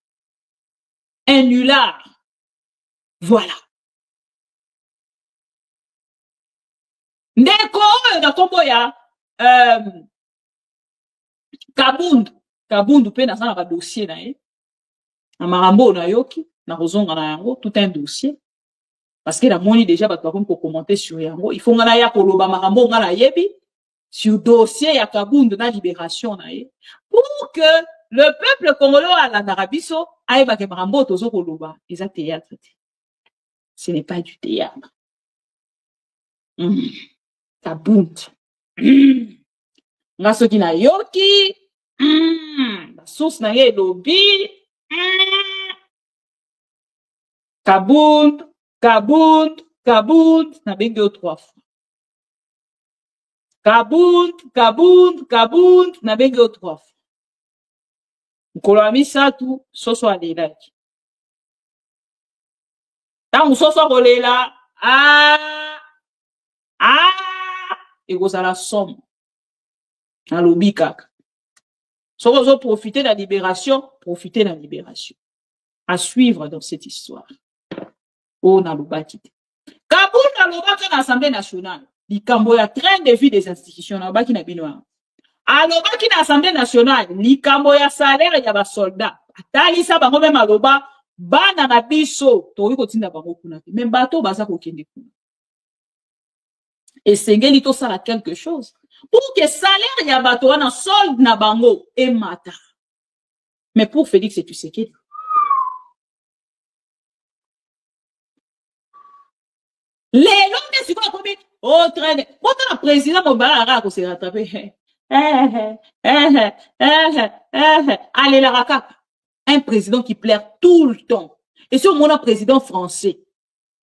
un nulard. Voilà. Ndeko na kombo ya Kabundu pe na sana ba dossier na ye na marambo na yoki na kozonga na yango tout un dossier parce que la moni déjà ba comme ko commenter sur yango il faut ngana ya koloba marambo ngana yebi sur dossier ya Kabundu na libération na ye pour que le peuple congolais à l'Arabiso aille ba ke marambo tozo koloba eza théâtre. Ce n'est pas du théâtre. Kabundu. Ngasoki na yoki. La source na ye lobi. Kabundu. Na bengi o 3 fois. Kabundu. Na bengi o 3 fois. Nkolo amisatu soso alelaki. Tangu soso kolela. Et vous allez la somme. Dans le bikak. Si vous avez profité de la libération, profitez de la libération. À suivre dans cette histoire. Oh, na lubakite. Kaboul na lubaka na l'Assemblée nationale. Likambo ya train de vie des institutions na lubaki na binoa. alobaki na Assemblée nationale likambo ya salaire ya ba soldat atalisa bango même aloba bana na biso toyi kotinda bango kuna te même bato baza kokende kuna esengeli tosala quelque chose pour que salaire ya bato wana solde na bango emata. Mais pour Félix Tshisekedi lelo nde sikoyo akomi otraine kota na président mobala akaka kose rattrape alelaka kaka un président qui plaire tout le temps. Et si on a un président français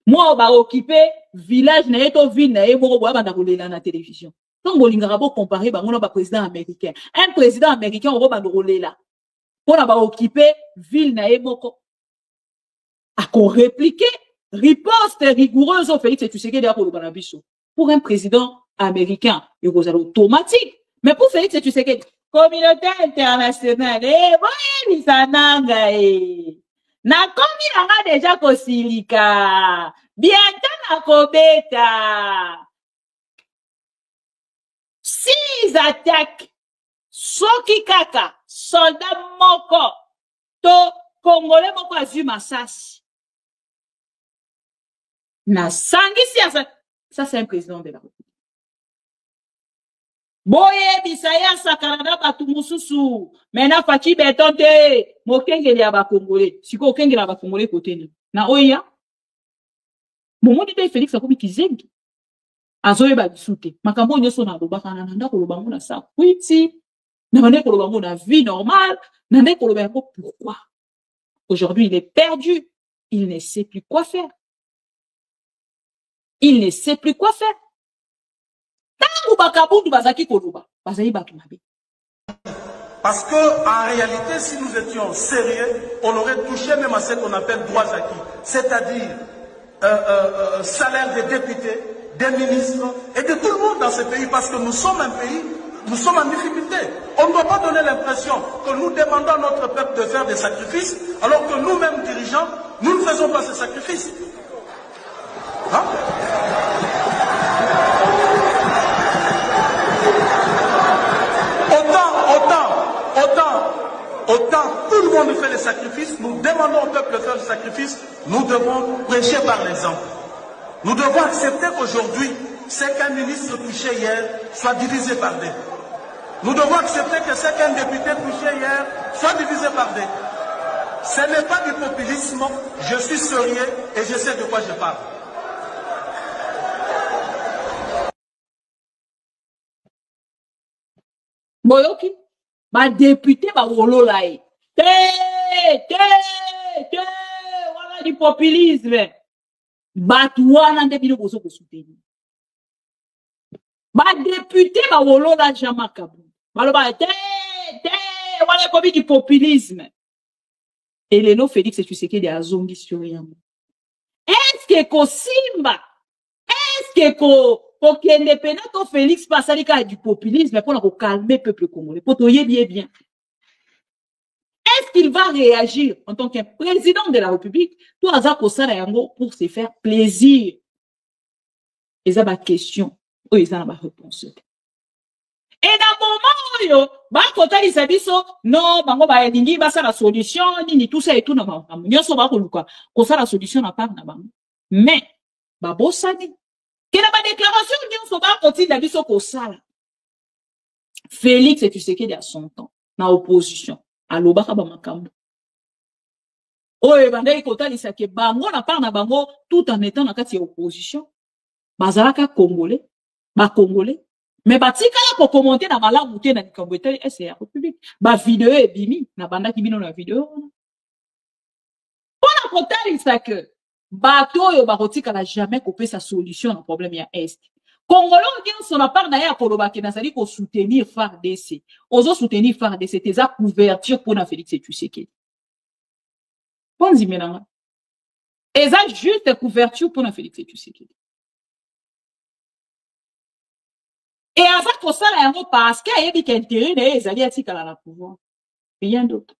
moi on va occuper village na yeto ville na yebo boya banda kolela na télévision donc bolingaka bo comparer bango na ba président américain. Un président américain on va banda kolela on va occuper ville na yebo à qu'on répliquer riposte rigoureuse au Félix Tshisekedi à kolobana biso. Pour un président américain il y a automatique. Mais pour Félix Tshisekedi communauté internationale voyez sananga na komi nanga déjà kosilika bientôt na kobeta 6 attaques soki kaka soldat moko to congolais moko azwi masasi na sangisi ça c'est un président de la République. Boye bisaya sakarada batu mususu mena fachi betonte mokengeli ya ba congolais siko okengeli ya ba congolais koteni na oya momoni te Félix akomi kizengi azoye ba bisute makambo nyoso na lobaka na ndako lobango na sa kwiti na bande ko lobango na vie normale na ndeko lobango. Pourquoi aujourd'hui il est perdu, il ne sait plus quoi faire, il ne sait plus quoi faire. Parce que en réalité, si nous étions sérieux, on aurait touché même à ce qu'on appelle droits acquis, c'est-à-dire salaire des députés, des ministres et de tout le monde dans ce pays, parce que nous sommes un pays, nous sommes en difficulté. On ne doit pas donner l'impression que nous demandons à notre peuple de faire des sacrifices, alors que nous-mêmes dirigeants, nous ne faisons pas ces sacrifices. Hein? Autant tout le monde fait les sacrifices, nous demandons au peuple de faire le sacrifice, nous devons prêcher par l'exemple. Nous devons accepter qu'aujourd'hui, ce qu'un ministre touché hier soit divisé par deux. Nous devons accepter que ce qu'un député touché hier soit divisé par deux. Ce n'est pas du populisme, je suis sérieux et je sais de quoi je parle. Boyoki ba député ba wolola e wala du populisme batu wana nde bino bozo ko soutenir ba député ba wolola jamakabu baloba wala ko bi du populisme et lelo Félix Tshisekedi azongi sur rien. Est-ce que kosimba est-ce que ko indépendant au Félix Passalika du populisme pour calmer le peuple congolais, pour toyer bien. Est-ce qu'il va réagir en tant que président de la République pour se faire plaisir? Et ça, ma question, ils ont ma réponse. Et dans le moment où, quand ils disent non, bango ba elingi ba sa la solution, ni tout ça et tout, non, nyoso ba koluka, ko sa la solution na part na bango. Mais, ba bosani. Quelle est ma déclaration nous sommes continue la vie sur Kosala. Félix Tshisekedi à son temps, dans l'opposition, à l'Obaka Bamakambo. Oh, et bandai kota lisake bango na part na bango tout en étant dans la opposition. Bazalaka congolais, ba congolais. Mais batika la pour commenter na malamu te na Kambwete c'est la République. Ba vidéo et bimi na banda ki bino na vidéo. Pour la kota lisake bato yo barotika la jamais couper sa solution au problème ya est. Congolais on son part na ya kolobaki na sali ko soutenir FARDC. Ozo soutenir FARDC c'est ça couverture pour na Félix Tshisekedi. Ponzi menanga. Eza juste couverture pour na Félix Tshisekedi. Et avant que ça la yango parce qu'il y a des intérêts na ezali atika la pouvoir. Rien d'autre.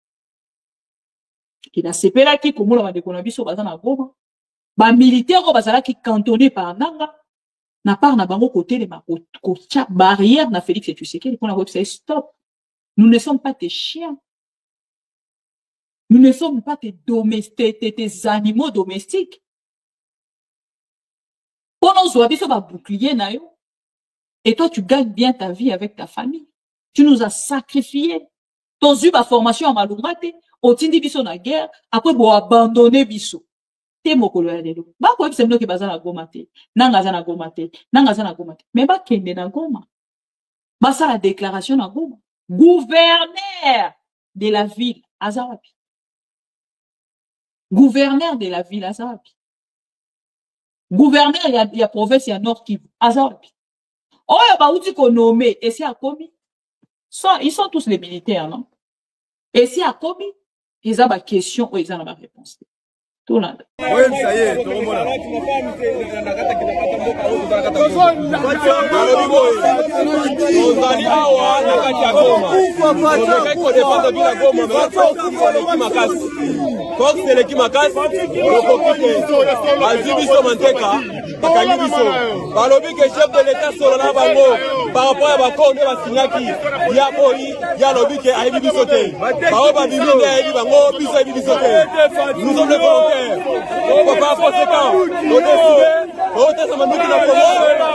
Il a sepela ki komola ba dekonabiso bazana goma. Ba militaire bazala qui cantonné par nanga Na part na bango côté les kotia barrière na Félix et Tshisekedi pour la website stop. Nous ne sommes pas tes chiens. Nous ne sommes pas tes animaux domestiques. Pendant ce temps, va bouclier na yo. Et toi, tu gagnes bien ta vie avec ta famille. Tu nous as sacrifiés. Ton eu ma formation à Malumate, au tindi biso na guerre, après bo abandonner biso. Te mokolo ya lelo. Ba ko ebise mnoki baza na Goma te. Nanga za na Goma te. Nanga za na Goma te. Mais ba kende na Goma. Ba sa la déclaration na Goma. Gouverneur de la ville Azarapi. Gouverneur de la ville Azarapi. Gouverneur il y a province il y a Nord Kivu Azarapi. Oh ya ba uti ko nommé et c'est à Komi. Ils sont tous les militaires, non? Et si à Komi, ils ont ma question ou ils ont ma réponse. Tout le monde. Oui, ça y est, tout le monde. Balobi que chef de l'État solo na bango par rapport à bako ne basinyaki ya boyi ya lobi que ayi biso te bao ba bimi ne bango biso ayi biso te nous sommes les volontaires on va pas conséquent on décide on t'a sama miki na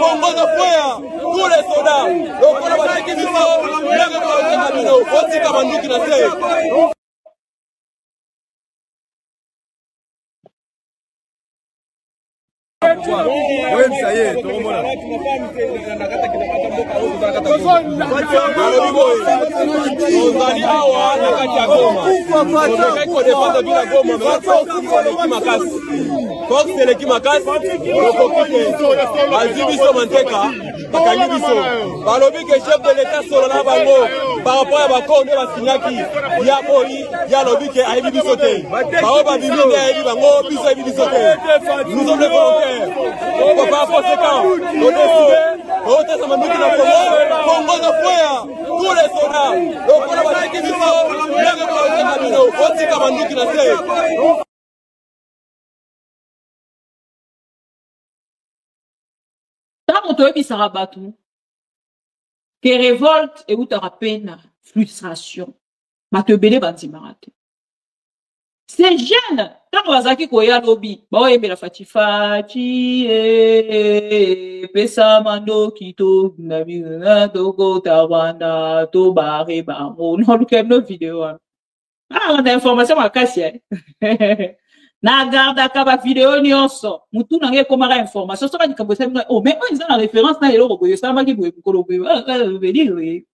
Congo de foya tous les soldats donc on va checker biso ndenge ko teka bino oti kama ndiki na se. Oui, ça y est, tout le monde. Balobi que chef de l'État solo na bango par rapport à bako ne basinyaki ya boyi ya lobi que ayi biso te bao ba bimi ne bango biso ayi biso te nous sommes les volontaires on va pas conséquent on décide on t'a sama miki na Congo de foya tous les soldats donc on va checker biso ndenge ko teka bino oti kama ndiki na se. Que révolte et où t'auras peine, frustration. Ma te belé banzimarate. Ces jeunes, quand on va koya lobby, bah ouais, mais la fati, pesa mando kito, nabina, togo, tawanda, to bare, bamo, non, le no vidéo. Ah, on a information à casser. Na garda kaba vidéo nyonso mutu na nge komara information so ba dikabo sa oh mais ils ont la référence na eloko boye ça maki boye kolo boye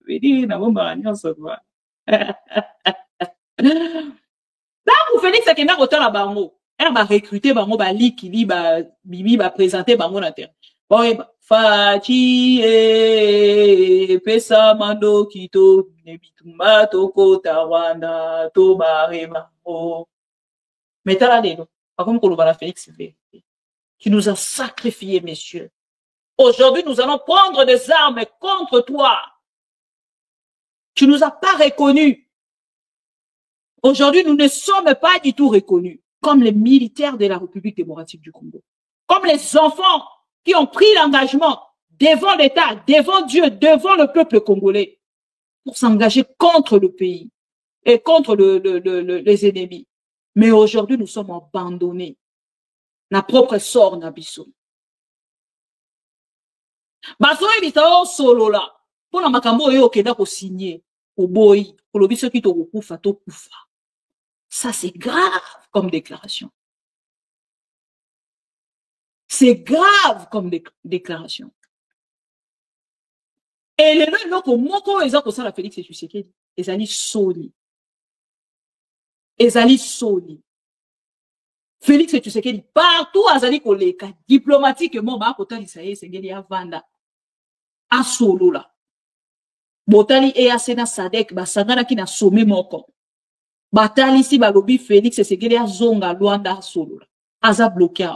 vedi na bomba nyonso quoi là vous Félix akenda kotala bango ba recruter bango ba likili ba bibi ba présenter bango na terre bon fachi pesa mando kito nebitumba toko tawanda to bare bango. Mais t'as là, comme Kolobana Félix, tu nous as sacrifiés, messieurs. Aujourd'hui, nous allons prendre des armes contre toi. Tu nous as pas reconnus. Aujourd'hui, nous ne sommes pas du tout reconnus comme les militaires de la République démocratique du Congo. Comme les enfants qui ont pris l'engagement devant l'État, devant Dieu, devant le peuple congolais pour s'engager contre le pays et contre les ennemis. Mais aujourd'hui, nous sommes abandonnés. Na propre sort na biso. Baso ebisa solo la. Pona makambo yo kenda ko signer au boy, ko lobiso ki to kufa to kufa. Ça c'est grave comme déclaration. C'est grave comme déclaration. Et les gens loko moko eza ko sala Félix Tshisekedi, ezali soli. Ezali soli. Félix Tshisekedi partout azali koleka diplomatiquement ba kotali saye sengeli ya vanda a solo la. Botali e asena Sadek ba sangana ki na sommet moko. Batali si ba lobi Félix Tshisekedi a zonga Luanda a solo la. Aza bloqué.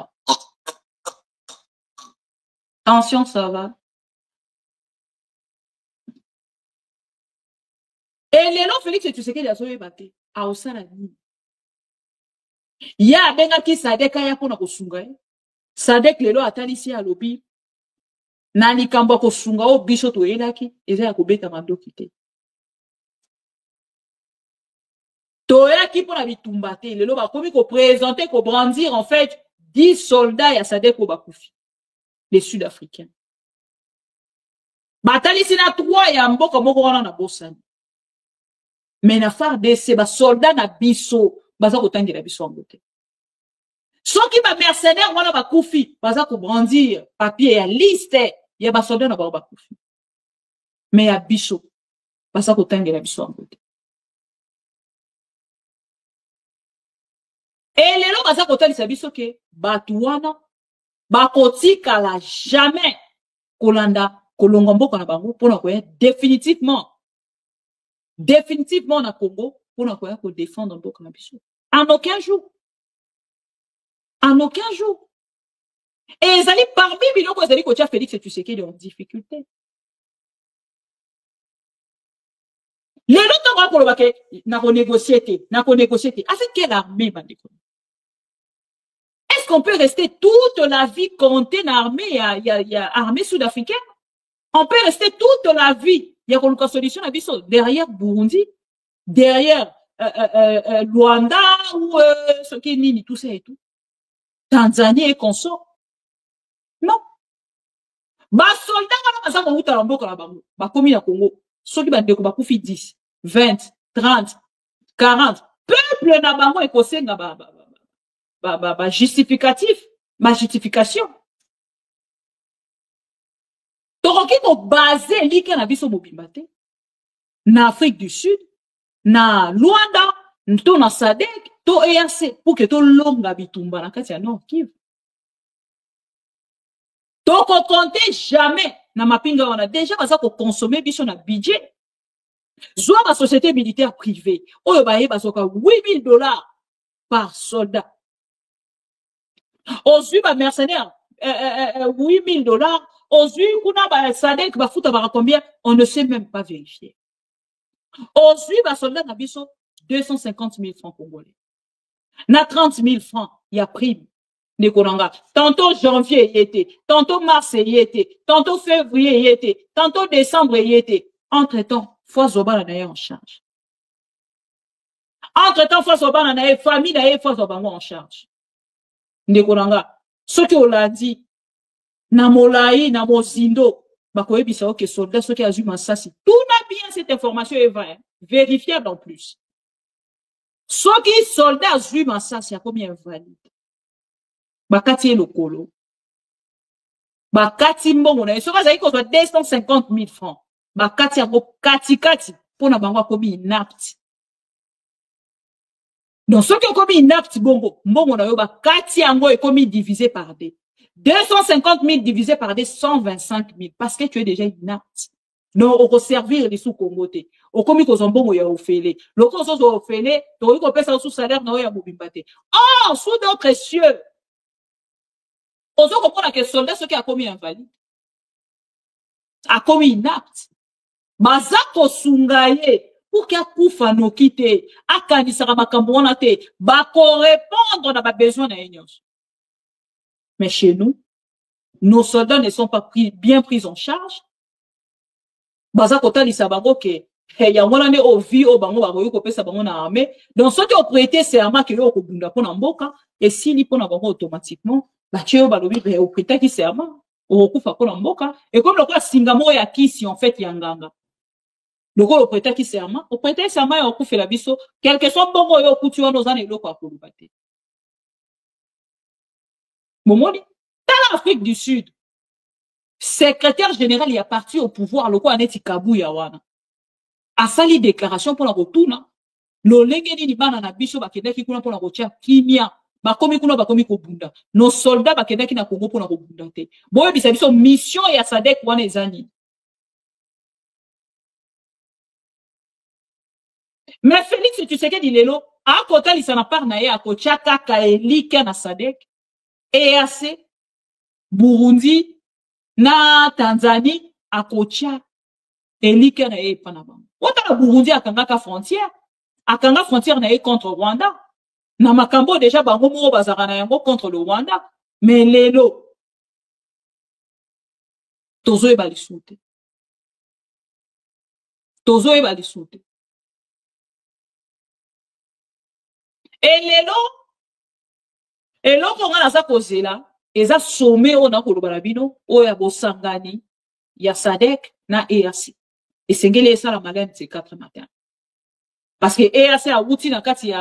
Attention, ça va. Et les noms Félix Tshisekedi a zoé baté. A osala ni. Ya benga ki Sadek ya pona kosunga. Sadek lelo atali si a lobi. na likambo ko sunga o biso to elaki eza ya kobeta mandoki te to elaki pour la bitumba te lelo ba komi ko présenter ko brandir en fait 10 soldats ya SADC ko bakufi les Sud-Africains batali sina 3 ya mboka moko wana na bosani mais na FARDC ba soldat na biso baza ko tangela biso angote soki ba mercenaires wana bakufi baza ko brandir papier ya liste ya ba soldat na ba bakufi mais ya biso baza ko tangela biso angote et lelo baza ko talisa biso ke batu wana bakotikala jamais kolanda kolonga mboka na bango pona koya définitivement na Congo pona koya ko défendre mboka na biso en aucun jour et ezali parmi biloko ezali kotia Félix Tshisekedi en difficulté lelo tonga koloba ke na ko négocier te avec quelle armée bandeko? Est-ce qu'on peut rester toute la vie compter dans l'armée, il y a armée sud-africaine? On peut rester toute la vie, il y a une solution à biso derrière Burundi, derrière Luanda ou ce qui est Nini, tout ça et tout. Tanzanie et consort. Non. Ba soldat na baza ko uta mboka na bango. Ba komi na Congo. Soki ba ndeko ba kufi 10, 20, 30, 40. Peuple na bango e kosenga justification. Toroki ko basé lika na biso mobimba te. Na Afrique du Sud, na Luanda, to na SADC, to EAC pour que to longa bitumba na kati ya Nord Kivu. To ko compter jamais na mapinga wana déjà baza ko consommer biso na budget. Soit la société militaire privée, oyo baye basoka $8,000 par soldat. Aujourd'hui, ba mercenaires, $8,000. Aujourd'hui, kuna ba SADC ba futa ba combien? On ne sait même pas vérifier. Aujourd'hui, ba soldat na biso 250 000 francs congolais. Na 30 000 francs, il y a prime. Tantôt janvier y était, tantôt mars y était, tantôt février y était, tantôt décembre y était. Entre-temps, fois Zoba na en charge. Entre-temps, fois Zoba na famille na fois Zoba en charge. Ndekonanga, ce que on l'a dit, na molai, na mozindo, bakoye bisa que soldat, ce qui a eu Massassi. Tout n'a bien cette information est vraie, vérifiable en plus. Ce qui soldat a eu Massassi, a combien valide? Bakati lokolo. Bakati mbongo na eso kaza iko 250 000 francs. Bakati ya kati pour na bango komi inapte. Donc ce qui komi inapte mbongo na yo bakati yango ekomi divisé par 2. 250 000 divisé par 2, 125 000 parce que tu es déjà inapte. Non, on peut servir les sous-Congo te. O komi ko zombongo ya ofele. Loko so ofele, to ko pesa sous salaire na ya mobimbate. Oh, sous d'autres cieux. On se comprend que soldat ce qui a commis invalide. A commis inapte. Bazako sungaye. Pour qu'il y a koufa no kite. A kanisara makambuana te. Bako répondre à ma besoin na enyos. Mais chez nous, nos soldats ne sont pas bien pris en charge. Bazako tali sabango ke. Ya mwana ne o vi o bango bako yoko pesa bango na armée. Donc ceux qui ont prêté serment que yo ko bunda pona mboka. Et si li pona bango automatiquement. Batio balobi au prêter qui serment au kufa ko mboka et comme le quoi singamo ya kisi en fait yanganga le ko prêter qui serment au prêter serment ya kufa la biso quelque soit bongo yo kutu wana ozana eloko akolubate momoni dans l'Afrique du Sud secrétaire général il a parti au pouvoir le ko aneti kabuya wana a sali déclaration pour la rotuna lo lengeni ni bana na biso bakendaki kuna pour la rotia kimia bakomi kuna bakomi ko bunda nos soldats bakendaki na Congo pour na ko bunda te boye bisa biso mission ya SADC wana ezani mais Félix Tshisekedi lelo a kota lisana par na ye akotia kaka elika na SADC EAC Burundi na Tanzanie akotia elika na ye pana bango wata na Burundi akanga frontière na ye contre Rwanda. Na makambo déjà bango mo bazaka na yango contre le Rwanda mais lelo tozo eba lisute. Tozo eba lisute. Et lelo nga naza kozela eza sommet o na koloba na bino o ya bosangani ya SADC na EAC. Esengeli esala malem te 4 matin. Parce que EAC a outi na kati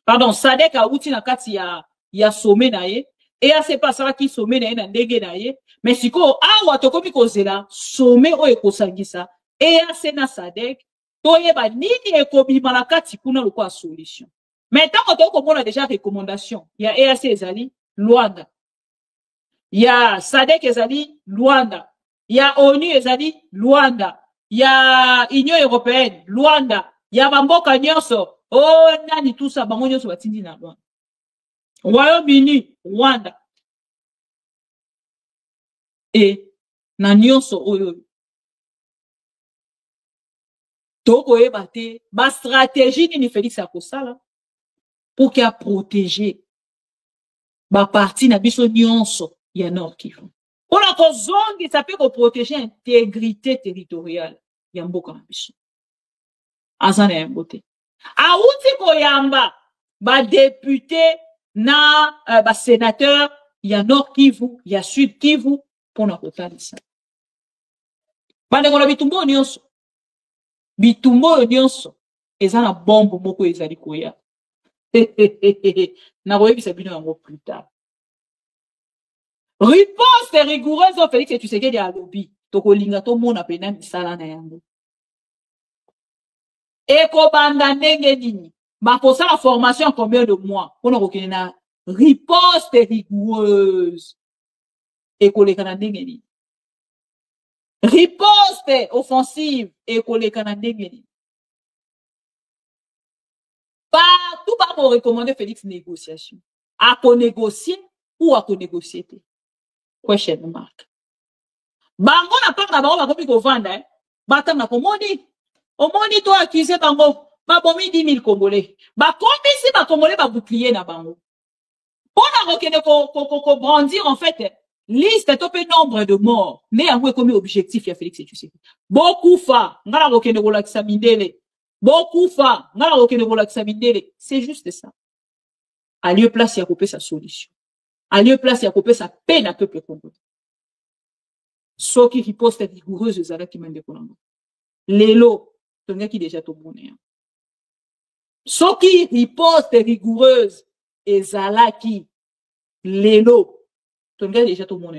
pardon, SADC a outi na kati ya sommet na ye. EAC pas sala ki sommet na ye na ndenge na ye. Mais siko awa tokomi kozela sommet o ekosangisa EAC na SADC toyeba nini ekobima na kati kuna lokwa solution. Maintenant, on a déjà recommandation. Il y a EAC ezali Luanda. Il y a SADC ezali Luanda. Il y a ONU ezali Luanda. Il y a Union européenne Luanda. Il y a Bamboka nyonso. Oh nani tout ça bango nyonso batindi na Luanda. Royaume-Uni Rwanda. Et na nyonso oyo. Toko ebate ba stratégie ni Félix akosala pour qu'il a protégé ba parti na biso nyonso ya Nord Kivu. On a kozongi ça peut protéger l'intégrité territoriale ya mboka na biso. Azana ya mbote. Auti koyamba ba député na ba sénateur ya Nord Kivu, ya Sud Kivu pour na kotalisa. Bande ngona bitumbo nyonso. Bitumbo nyonso ezana bombe moko ezali koya. Na koyebisa bino yango plus tard. Riposte rigoureuse au Félix Tshisekedi ya lobby. Tokolinga to mona pena misala na yango. Eko banda ndenge nini. Bakosala formation en combien de mois? Pona kokene na riposte rigoureuse. Eko leka na ndenge nini. Riposte offensive eko leka na ndenge nini. Tout pas pour recommander Félix négociation. À qu'on négocier ou à qu'on négocier. Question mark. Bango na pas na bango ba kopi ko vanda bata na komoni. Omoni to accusé bango ba bomi 10 000 Congolais. Ba kombi si ba Congolais ba bouclier na bango. Pona rekene ko brandir en fait liste topé nombre de morts. Mais yango comme objectif ya Félix Tshisekedi. Beaucoup fa ngala rekene ko lakisa mindele. Beaucoup fa, c'est juste ça. À lieu place, il y a coupé sa solution. À lieu place, il y a coupé sa peine à peuple congolais. Ce qui riposte rigoureuse, c'est qui m'a découvert. L'élo, c'est un qui déjà tout bon. Ce qui riposte rigoureuse, et qui l'élo, c'est un déjà tout bon.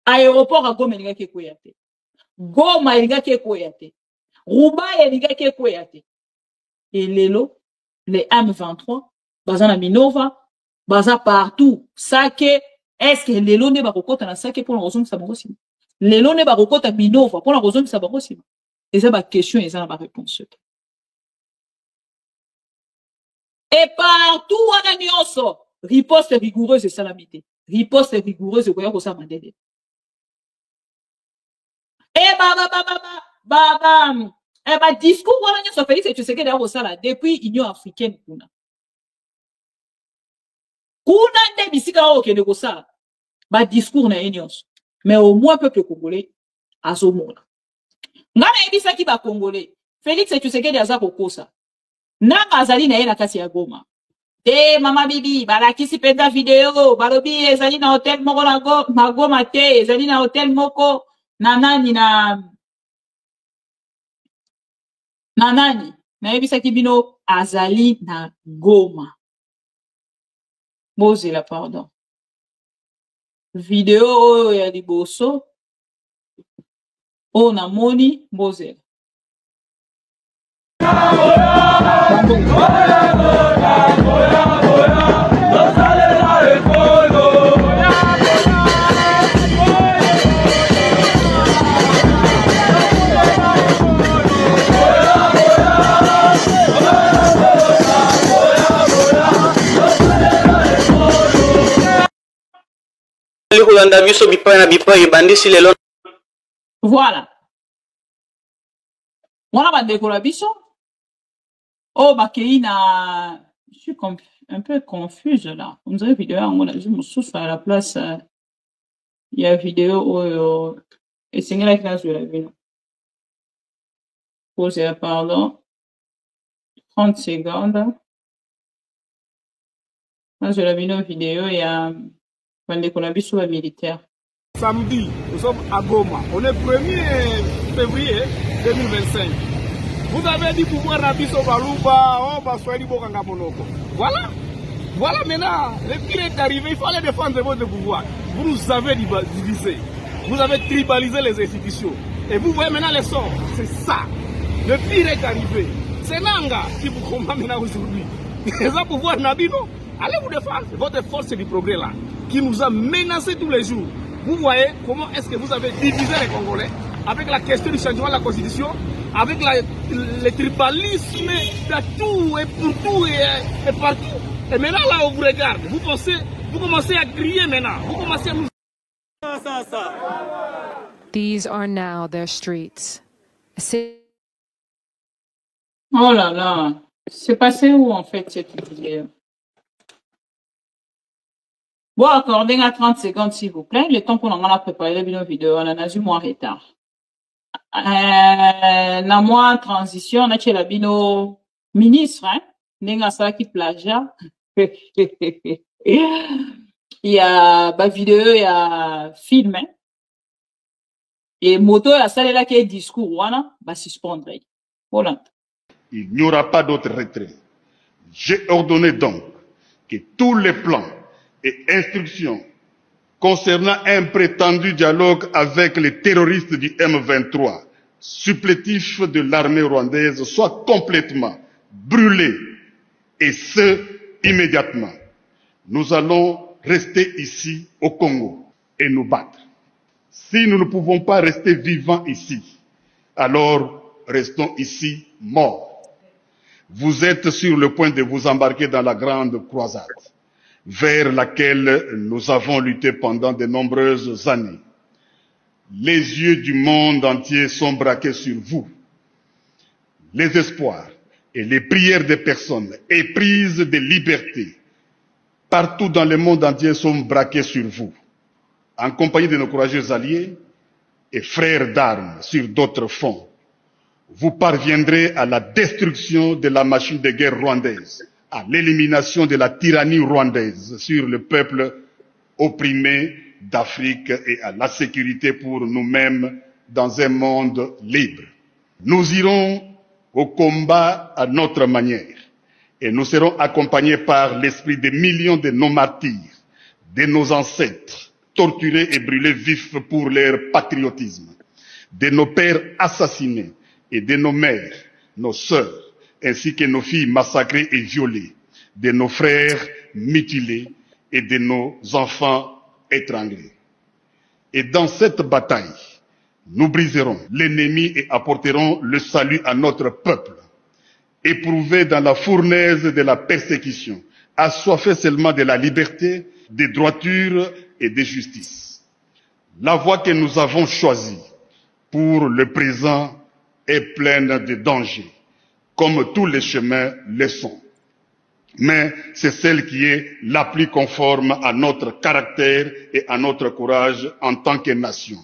Aéroport à Goma, il y a qui est koyate. Goma, il y a qui est koyate. Rouba et les gars qui est et l'élo, les M23, Bazana Minova, Baza partout, Sake, est-ce que l'élo n'est pas recote à Sake pour la raison de sa barosima? L'élo n'est pas recote à Minova pour la raison de sa barosima. Et ça, ma question, et ça, ma réponse. Et partout, on a nyonso, riposte rigoureuse et salamité. Riposte rigoureuse et voyons ça m'a dit. Et discours voilà nyonso Félix Tshisekedi ya sala depuis Union africaine kuna nde bisika o kende ko sala ba discours na nyonso mais au moins peuple congolais azomona ngana ebisa ki ba congolais Félix Tshisekedi aza kokosa nanga azali na ye na kati ya Goma mama bibi balakisi penda video balobi ezali na hotel moko na Goma te ezali na hotel moko na nani na ebisa kibino azali na Goma. Bozela pardon. Video ya liboso o na moni bozela. Voilà. Voilà ma décoration. Oh, Bakeina, je suis un peu confuse là. On dirait vidéo, on a dit, je me souffle à la place. Il y a vidéo où et c'est là que je l'ai vu. Posez pardon. 30 secondes. Là, je l'ai vu dans vidéo, il y a un sur militaire. Samedi, nous sommes à Goma. On est 1er février 2025. Vous avez dit pouvoir Rabiso Balouba, on va soigner Bokanga Monoko. Voilà. Voilà maintenant, le pire est arrivé, il fallait défendre votre pouvoir. Vous nous avez divisé. Vous avez tribalisé les institutions. Et vous voyez maintenant les sorts. C'est ça. Le pire est arrivé. C'est Nanga qui vous combat maintenant aujourd'hui. Les pouvoirs Nabino, allez vous défendre. Votre force du progrès là, qui nous a menacés tous les jours. Vous voyez comment est-ce que vous avez divisé les Congolais avec la question du changement de la Constitution, avec le tribalisme de tout et pour tout et partout. Et maintenant là on vous regarde, vous commencez à crier maintenant, vous commencez à nous... These are now their streets. Oh là là, c'est passé où en fait cette vidéo? Bon, accordez à 30 secondes s'il vous plaît, le temps qu'on en a préparé la vidéo, on en a eu moins retard. Na moi transition, on a chez la bino ministre, hein, n'enga ça qui plagia. Il y a ba vidéo, il y a film, hein. Et moto, la salle là qui est discours, voilà, va suspendre. Voilà. Il n'y aura pas d'autre retrait. J'ai ordonné donc que tous les plans et instructions concernant un prétendu dialogue avec les terroristes du M23, supplétifs de l'armée rwandaise, soient complètement brûlés, et ce, immédiatement. Nous allons rester ici au Congo et nous battre. Si nous ne pouvons pas rester vivants ici, alors restons ici morts. Vous êtes sur le point de vous embarquer dans la grande croisade, vers laquelle nous avons lutté pendant de nombreuses années. Les yeux du monde entier sont braqués sur vous. Les espoirs et les prières des personnes éprises de liberté partout dans le monde entier sont braqués sur vous. En compagnie de nos courageux alliés et frères d'armes sur d'autres fonds, vous parviendrez à la destruction de la machine de guerre rwandaise, à l'élimination de la tyrannie rwandaise sur le peuple opprimé d'Afrique et à la sécurité pour nous-mêmes dans un monde libre. Nous irons au combat à notre manière et nous serons accompagnés par l'esprit des millions de nos martyrs, de nos ancêtres, torturés et brûlés vifs pour leur patriotisme, de nos pères assassinés et de nos mères, nos sœurs, ainsi que nos filles massacrées et violées, de nos frères mutilés et de nos enfants étranglés. Et dans cette bataille, nous briserons l'ennemi et apporterons le salut à notre peuple, éprouvé dans la fournaise de la persécution, assoiffé seulement de la liberté, de droiture et de justice. La voie que nous avons choisie pour le présent est pleine de dangers, comme tous les chemins le sont. Mais c'est celle qui est la plus conforme à notre caractère et à notre courage en tant que nation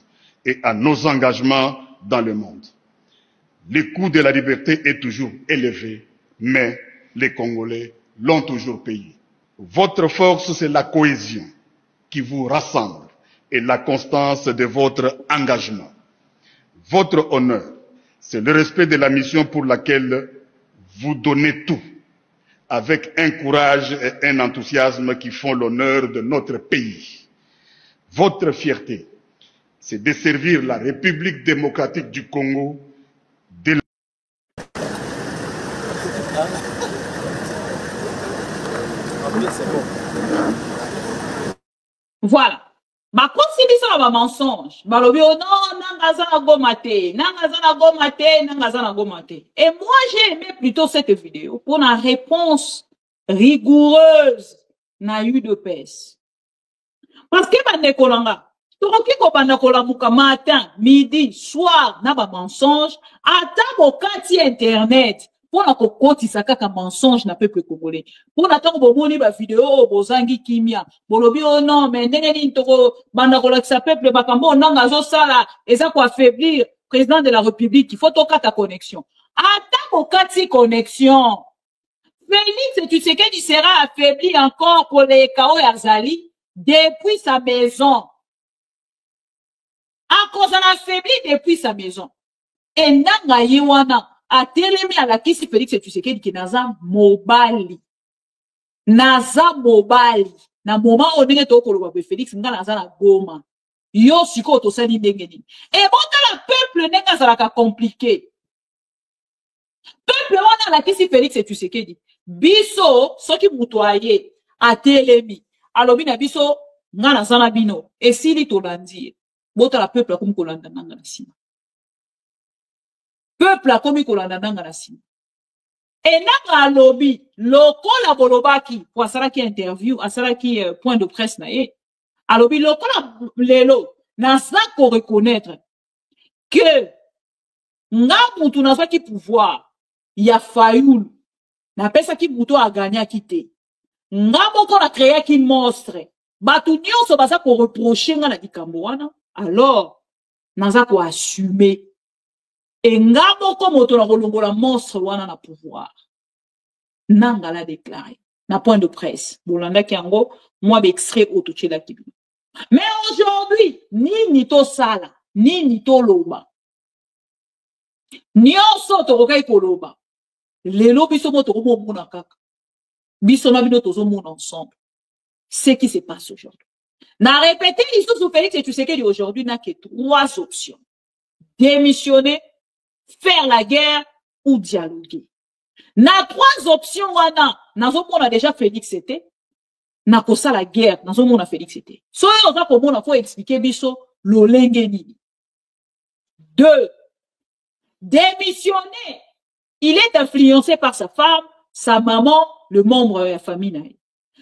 et à nos engagements dans le monde. Le coût de la liberté est toujours élevé, mais les Congolais l'ont toujours payé. Votre force, c'est la cohésion qui vous rassemble et la constance de votre engagement. Votre honneur, c'est le respect de la mission pour laquelle vous donnez tout, avec un courage et un enthousiasme qui font l'honneur de notre pays. Votre fierté, c'est de servir la République démocratique du Congo de Voilà. Ma constitution va mensonge. Balobi oh non, nangazana gomate, nangazana gomate, nangazana gomate. Et moi j'ai aimé plutôt cette vidéo pour la réponse rigoureuse na eu de pèse. Parce que bande kolanga, toroki ko bande kolamuka matin, midi, soir na ba mensonge, ata bokati internet, Pour la kokoti sakaka mensonge na peuple congolais. Pour la tango bomoni ba vidéo bozangi kimia. Bolobi oh non mais ndenge ni toko banda ko lakisa peuple bakambo nanga zo sala eza ko affaiblir président de la République. Il faut toka ta connexion. Attends kati connexion. Félix Tshisekedi sera affaibli encore pour les Kao Yazali depuis sa maison. À cause on affaibli depuis sa maison. Et nanga yiwana a télémi à la kisi Félix Tshisekedi qui naza mobali. Naza mobali. Na moment on est au Koloba Félix nga naza na Goma. Yo siko to sali ndengeni. Et bon la peuple nenga zalaka compliqué. Peuple wana la kisi Félix Tshisekedi. Biso soki mutoye a telemi. Alobi na biso nga naza na bino. Esili to landi. Bota la peuple comme kolanda nanga na sima. Peuple a commis kolanda nanga na sima. Et nanga lobby, lokola bolobaki, pour asaraki interview, asaraki point de presse na ye. Alobi lokola lelo, nasa ko reconnaître que nga mutu nasa ki pouvoir, ya fayoul, na pesa ki mutu a gagné a quitté. Nga moko na créé ki monstre. Batu nyonso baza ko reprocher nga na likambo wana. Alors, nasa ko assumer. Et nga moko moto na kolongola monstre wana na pouvoir. Nanga l'a déclaré. Na point de presse. Bolanda kiango, moi extrait au touché la kibi. Mais aujourd'hui, ni nito sala, ni nito loba. Nyonso torokai koloba. Lelo biso moto komo mona kaka. Biso na bino tozo mona ensemble. Ce qui se passe aujourd'hui. Na répété l'histoire sur Félix Tshisekedi aujourd'hui n'a que 3 options. Démissionner, faire la guerre ou dialoguer. Na 3 options wana, nazo mona déjà Félix c'était. Na kosa la guerre, nazo mona Félix c'était. So on va komona faut expliquer biso lolenge nini. 2. Démissionner. Il est influencé par sa femme, sa maman, le membre de la famille naïe.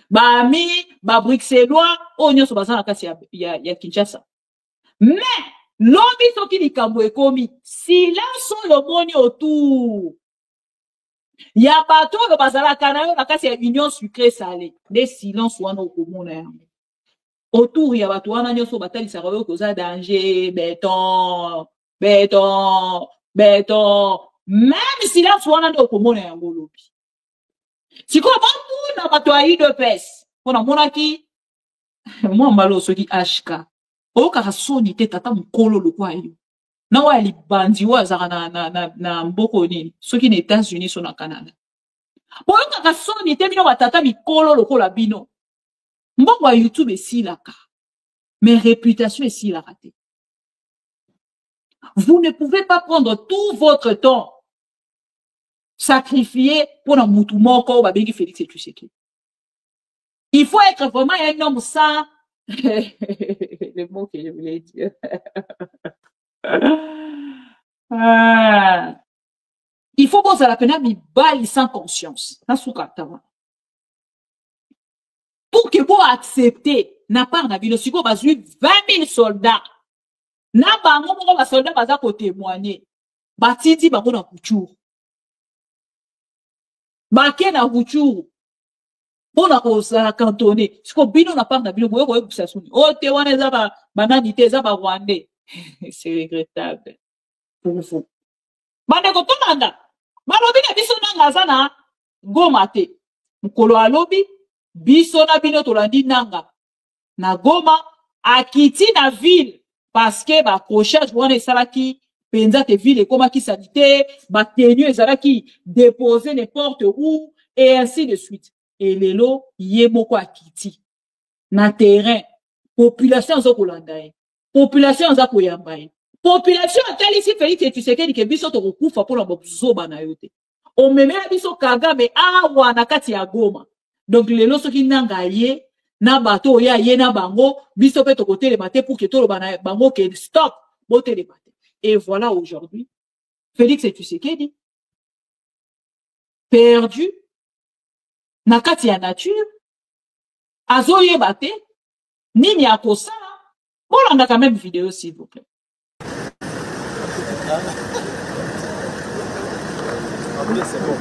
Ba ami, ba bruxellois, onyo so bazana kasi ya Kinshasa. Mais l'homme soki likambo ekomi, silence le moni autour. Ya bato le bazala kanayo na kasi ya union sucré salé. Des silence wana okomona yango. Autour ya bato wana nyoso batali sa royo koza danger, béton. Même silence wana ndo okomona yango lobi. Siko bantu na bato ayi de pes. Pona mona ki moi malo soki HK. O ka soni te tata mukolo lokwa yo. Na wa libandi wa zaka na mboko nini. Soki na États-Unis so na Canada. O ka soni te bino batata mikolo lokola bino. Mboko wa YouTube esilaka. Mais réputation esilaka te. Vous ne pouvez pas prendre tout votre temps sacrifier pour un moutoumoko ou babégi Félix Tshisekedi. Il faut être vraiment un homme sans le mot que je voulais dire. Il faut bon ça la peine mi bail sans conscience. Pour que vous acceptez n'a pas na ville siko bazui 20 000 soldats. Na bango moko ba soldats baza ko témoigner. Batiti bango na kuchuru. Bake na kuchuru. Bona ko sa cantonné. Siko bino na part na bino boyo ko busa suni. O te wana za ba banani te za ba Rwandais. C'est regrettable pour vous. Bande ko tonanda. Balobi na biso nanga sana Goma te. Mukolo alobi biso na bino tolandi nanga. Na Goma akiti na ville parce que ba crochage wana esalaki penza te ville comme qui sanitaire, ba tenue ezalaki déposer n'importe où et ainsi de suite. Et lelo yemoko akiti na terrain population zo kolanda ye. Population za koyamba ye. Population atali si Félix Tshisekedi ke biso to kokufa pour la bozoba na yote. O memela biso Kagame awa na kati ya Goma. Donc lelo soki nanga ye na bato ya ye na bango biso pe to kote le maté pour que tout le bango ke stop bote le maté. Et voilà aujourd'hui Félix Tshisekedi perdu na kati ya nature azoye baté nini akosa. On a quand même vidéo s'il vous plaît. c'est bon.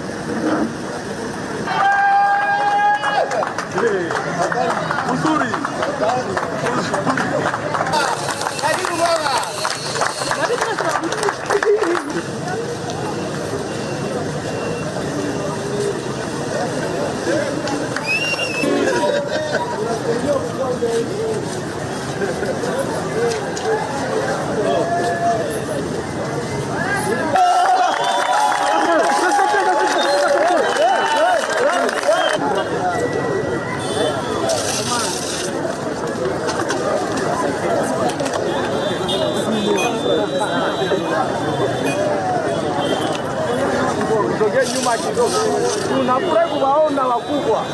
Nyuma kidogo tunafurahi kuwaona wakubwa,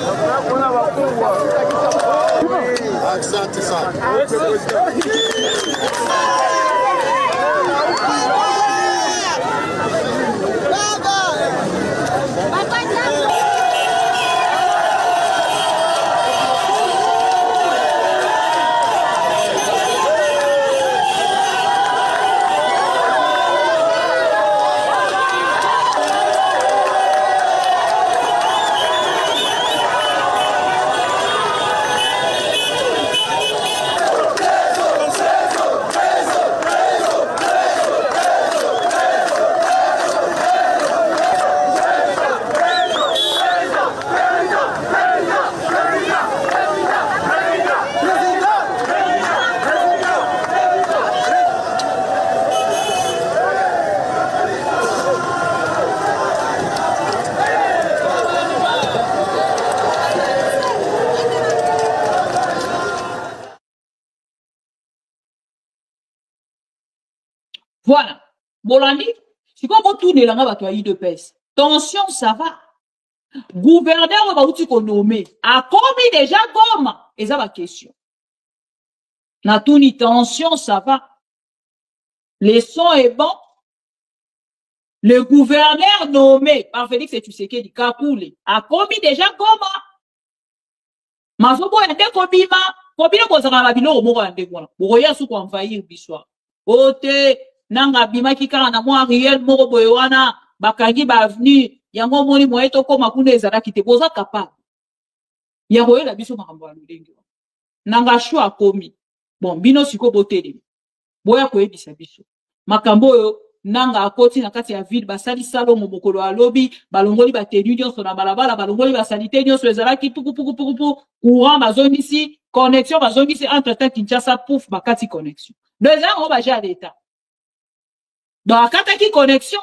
kuona wakubwa. Asante sana. Voilà. Bolandi, si quoi vous tournez là, va toi de pèse. Tension, ça va. Gouverneur va vous nommer. A commis déjà comme? Et ça va question. Na tourni tension, ça va. Le son est bon. Le gouverneur nommé par Félix Tshisekedi Kakoulé a commis déjà comme? Mazobo yande komima. Kobina kozanga babilo omoko yande kwana. Boya su ko envahir biswa. Ote nanga bimaki kaka na mwa riel moko boye wana bakangi bavenu yango moni moye tokoma kuna ezalaki te boza capable ya koyela biso makambo ya lolenge nanga sho akomi bon bino siko botelemi boya koyebisa biso makambo oyo nanga akoti na kati ya ville basali salongo mokolo alobi balongoli batenu nyonso na balabala balongoli basalite nyonso ezalaki puku courant bazongisi connexion bazongisi entre temps Kinshasa pouf bakati connexion deux ans on va gérer l'état. Donc, akataki connexion,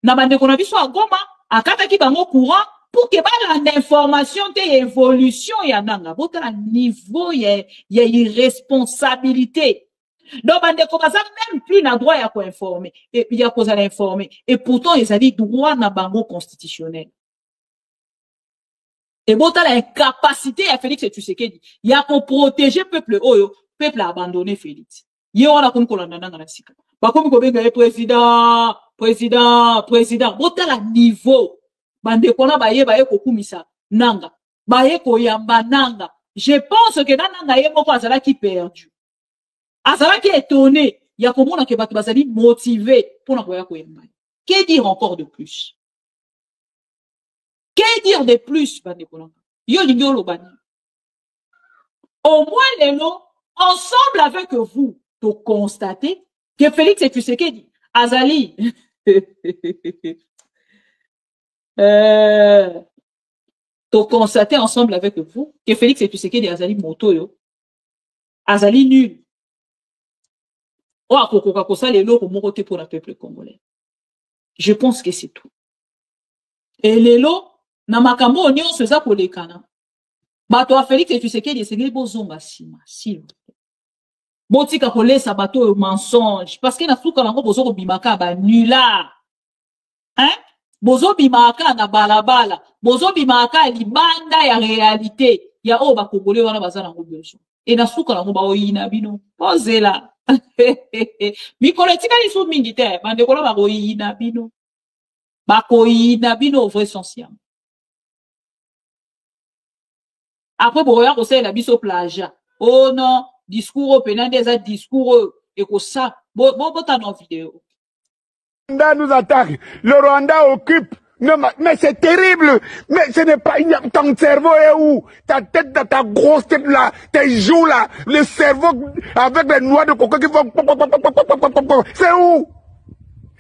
na bande qu'on a vu sur Goma, akataki bango courant, pour que ba l'information te évolution ya nanga, bota la niveau ya irresponsabilité. Donc, bande qu'on a même plus na droit ya ko informer, et puis ya ko informer, et pourtant ils ont dit droit na bango constitutionnel. Et bota la incapacité ya Félix Tshisekedi, ya ko protéger peuple oyo, peuple a abandonné Félix. Ye wana comme kolanda nanga na sika. Ba comme ko benga président bota la niveau bande kona baye kokumisa nanga baye koyamba nanga. Je pense que nanga ye moko azala qui perdu azala qui étonné ya komona ke bato bazali motivé pour na koya koyamba. Que dire encore de plus? Que dire de plus bande kona yo lingolo bani au moins les lots ensemble avec vous pour constater que Félix Tshisekedi azali pour constater ensemble avec vous que Félix Tshisekedi azali motoyo azali nul o akokoka kosala eloko moko te pour le peuple congolais. Je pense que c'est tout. Et lelo na makambo nyonso eza kolekana bato ya Félix Tshisekedi esengeli bozonga sima s'il vous plaît. Botika kolesa bato yo mensonge parce que na suka nango bozo kobimaka ba nula hein bozo bimaka na balabala bozo bimaka libanda ya réalité ya o ba kongolais wana bazana ngo besoin et na suka nango ba oyina bino pozela mikolo tika lisu mingi te bande kola ba oyina bino ba koyina bino au vrai sens ya après boya ko sala biso plagia oh non discours pénal des discours et que ça bon ta non vidéo. Le Rwanda nous attaque, le Rwanda occupe Non, mais c'est terrible. Mais ce n'est pas... Ton cerveau est où? Ta tête, ta grosse tête là, tes joues là, le cerveau avec les noix de coco qui font... C'est où?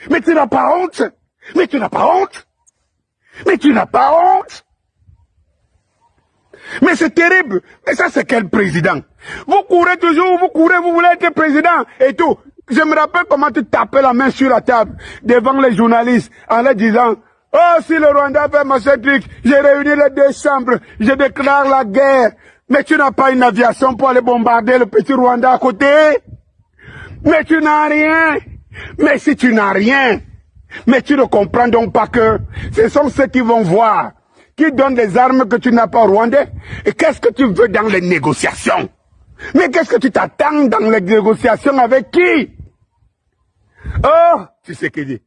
Mais tu n'as pas honte? Mais tu n'as pas honte? Mais tu n'as pas honte? Mais c'est terrible. Mais ça, c'est quel président? Vous courez toujours, vous courez, vous voulez être président et tout. Je me rappelle comment tu tapais la main sur la table devant les journalistes en leur disant « Oh, si le Rwanda fait machin truc, j'ai réuni les deux chambres, je déclare la guerre. » Mais tu n'as pas une aviation pour aller bombarder le petit Rwanda à côté? Mais tu n'as rien. Mais si tu n'as rien, mais tu ne comprends donc pas que ce sont ceux qui vont voir, qui donnent des armes que tu n'as pas au Rwandais. Et qu'est-ce que tu veux dans les négociations? Mais qu'est-ce que tu t'attends dans les négociations avec qui? Oh, tu sais que dit.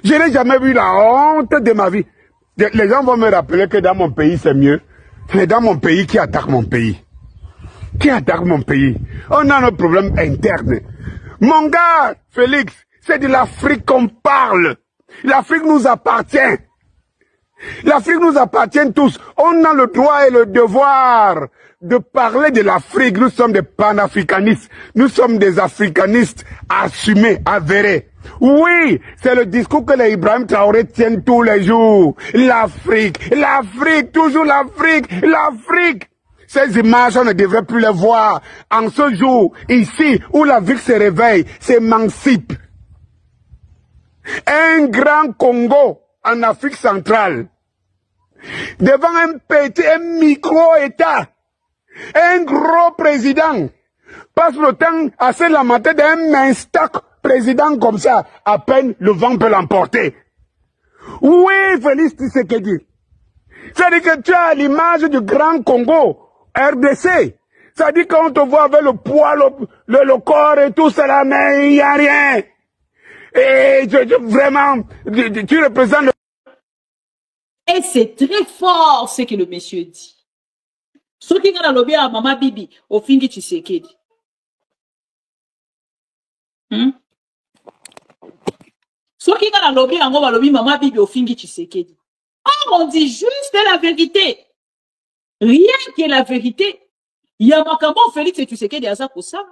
Je n'ai jamais vu la honte de ma vie. Les gens vont me rappeler que dans mon pays c'est mieux. Mais dans mon pays, qui attaque mon pays? Qui attaque mon pays? On a nos problèmes internes. Mon gars, Félix, c'est de l'Afrique qu'on parle. L'Afrique nous appartient. L'Afrique nous appartient tous. On a le droit et le devoir de parler de l'Afrique. Nous sommes des panafricanistes. Nous sommes des africanistes assumés, avérés. Oui, c'est le discours que les Ibrahim Traoré tiennent tous les jours. L'Afrique, l'Afrique, toujours l'Afrique, l'Afrique. Ces images, on ne devrait plus les voir. En ce jour, ici, où l'Afrique se réveille, s'émancipe. Un grand Congo en Afrique centrale, devant un micro-État, un gros président, passe le temps à se lamenter d'un minstock président comme ça, à peine le vent peut l'emporter. Oui, Félix Tshisekedi. C'est-à-dire que tu as l'image du grand Congo, RDC. C'est-à-dire qu'on te voit avec le poids, le corps et tout cela, mais il n'y a rien. Et vraiment, tu représentes le... Et c'est très fort ce que le monsieur dit. Ce qui est dans le à Maman Bibi, au fin de Tshisekedi. Ce qui est dans le lobby à Maman Bibi, au fin de Tshisekedi. Oh, on dit juste la vérité. Rien que la vérité. Il y a Makamo Félix et Tshisekedi à ça pour ça.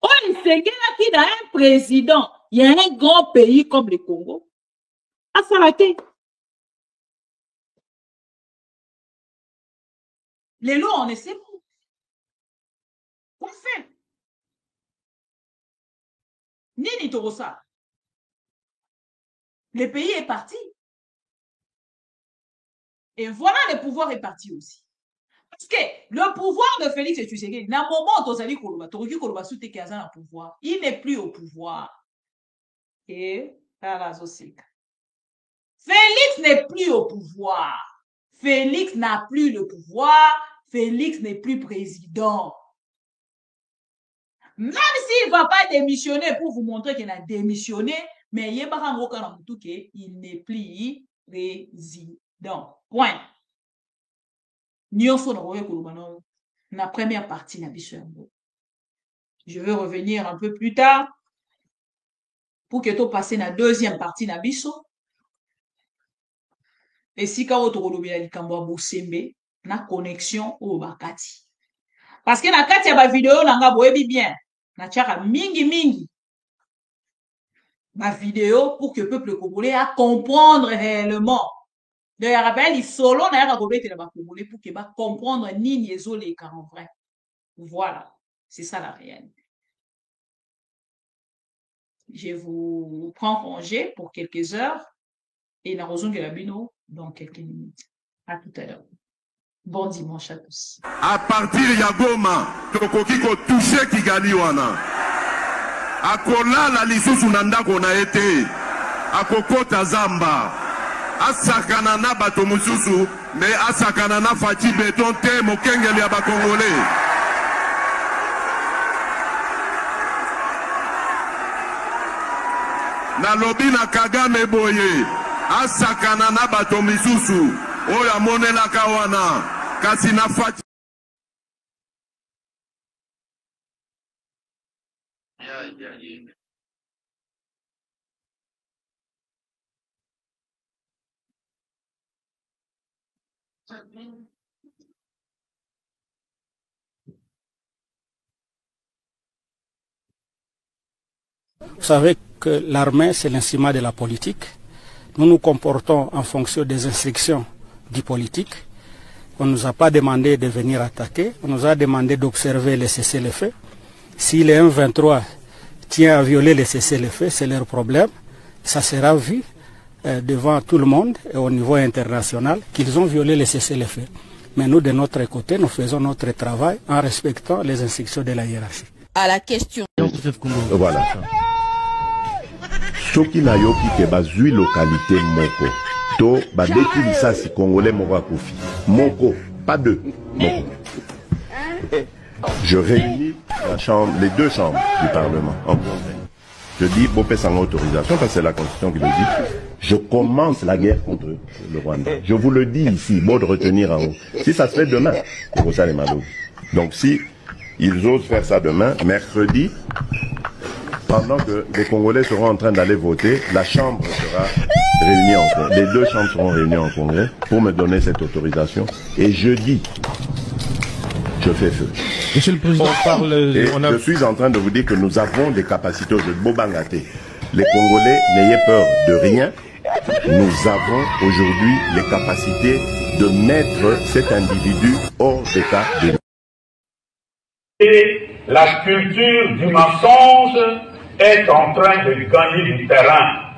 Oh, il s'est qui dans un président. Il y a un grand pays comme le Congo. À s'arrêter. Les lois, on essaie bon. Qu'on fait? Nini Torosa. Le pays est parti. Et voilà, le pouvoir est parti aussi. Parce que le pouvoir de Félix Tshisekedi, dans le moment où Tozali Koloba, Toroki Koloba soute Kaza au pouvoir, il n'est plus au pouvoir. Et Félix n'est plus au pouvoir. Félix n'a plus le pouvoir. Félix n'est plus président. Même s'il ne va pas démissionner pour vous montrer qu'il a démissionné, mais il n'est plus président. Point. La première partie n'a je vais revenir un peu plus tard pour que tu passes la deuxième partie na biso. Et si quand vous avez na connexion au bakati. Parce que na kati ya ba vidéo nanga boyebi bien. Na tchaka mingi. Ma vidéo pour que le peuple congolais a comprendre réellement. De ya rappel il solo na ya kobete na ba congolais pour que ba comprendre nini ezoleka en vrai. Voilà, c'est ça la réalité. Je vous prends congé pour quelques heures et na raison que la bino dans quelques minutes. À tout à l'heure. Bon dimanche à tous. À partir ya Goma, tokoki ko toucher Kigali wana. Akolala lisusu na ndako na ete. Akokota zamba. Asakana na bato mususu, mais asakana na Fati Beton te mokengeli ya ba Congolais. Na lobi na Kagame boye. Asakana na bato misusu. Oya monela kawana. Kasi na Fati. Vous savez que l'armée, c'est l'instrument de la politique. Nous nous comportons en fonction des instructions du politique. On ne nous a pas demandé de venir attaquer. On nous a demandé d'observer les cessez-le-feu. Si les M23 tient à violer les cessez-le-feu, c'est leur problème. Ça sera vu devant tout le monde et au niveau international qu'ils ont violé les cessez-le-feu. Mais nous, de notre côté, nous faisons notre travail en respectant les instructions de la hiérarchie. À la question. Voilà. Soki na yoki ke bazui localité moko. To badeki lisasi congolais moko akufi. Moko, pas deux. Moko. Je réunis les deux chambres du Parlement en congrès. Je dis, Bopé sans autorisation, parce que c'est la Constitution qui le dit, je commence la guerre contre le Rwanda. Je vous le dis ici, bon de retenir en haut. Si ça se fait demain, c'est pour ça les malheureux. Donc si ils osent faire ça demain, mercredi, pendant que les Congolais seront en train d'aller voter, la Chambre sera réunie en congrès. Les deux chambres seront réunies en congrès pour me donner cette autorisation. Et jeudi, je fais feu. Monsieur le Président, je suis en train de vous dire que nous avons des capacités de Bobangaté. Les Congolais, n'ayez peur de rien. Nous avons aujourd'hui les capacités de mettre cet individu hors d'état de vie. Et la culture du mensonge est en train de gagner du terrain.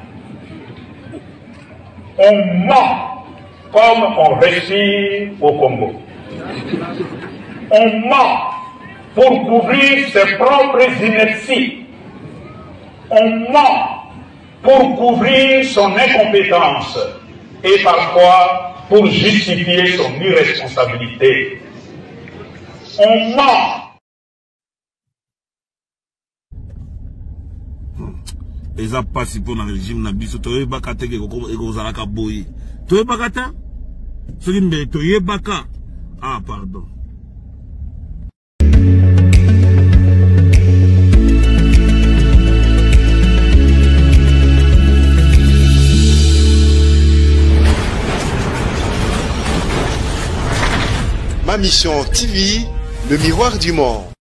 On ment comme on respire au Congo. On ment pour couvrir ses propres inerties. On ment pour couvrir son incompétence et parfois pour justifier son irresponsabilité. On ment. Eza pasi pour le régime na biso toyebaka te ke ekozalaka boye toyebaka te soki mbe toyebaka pardon. Ma mission TV, le miroir du monde.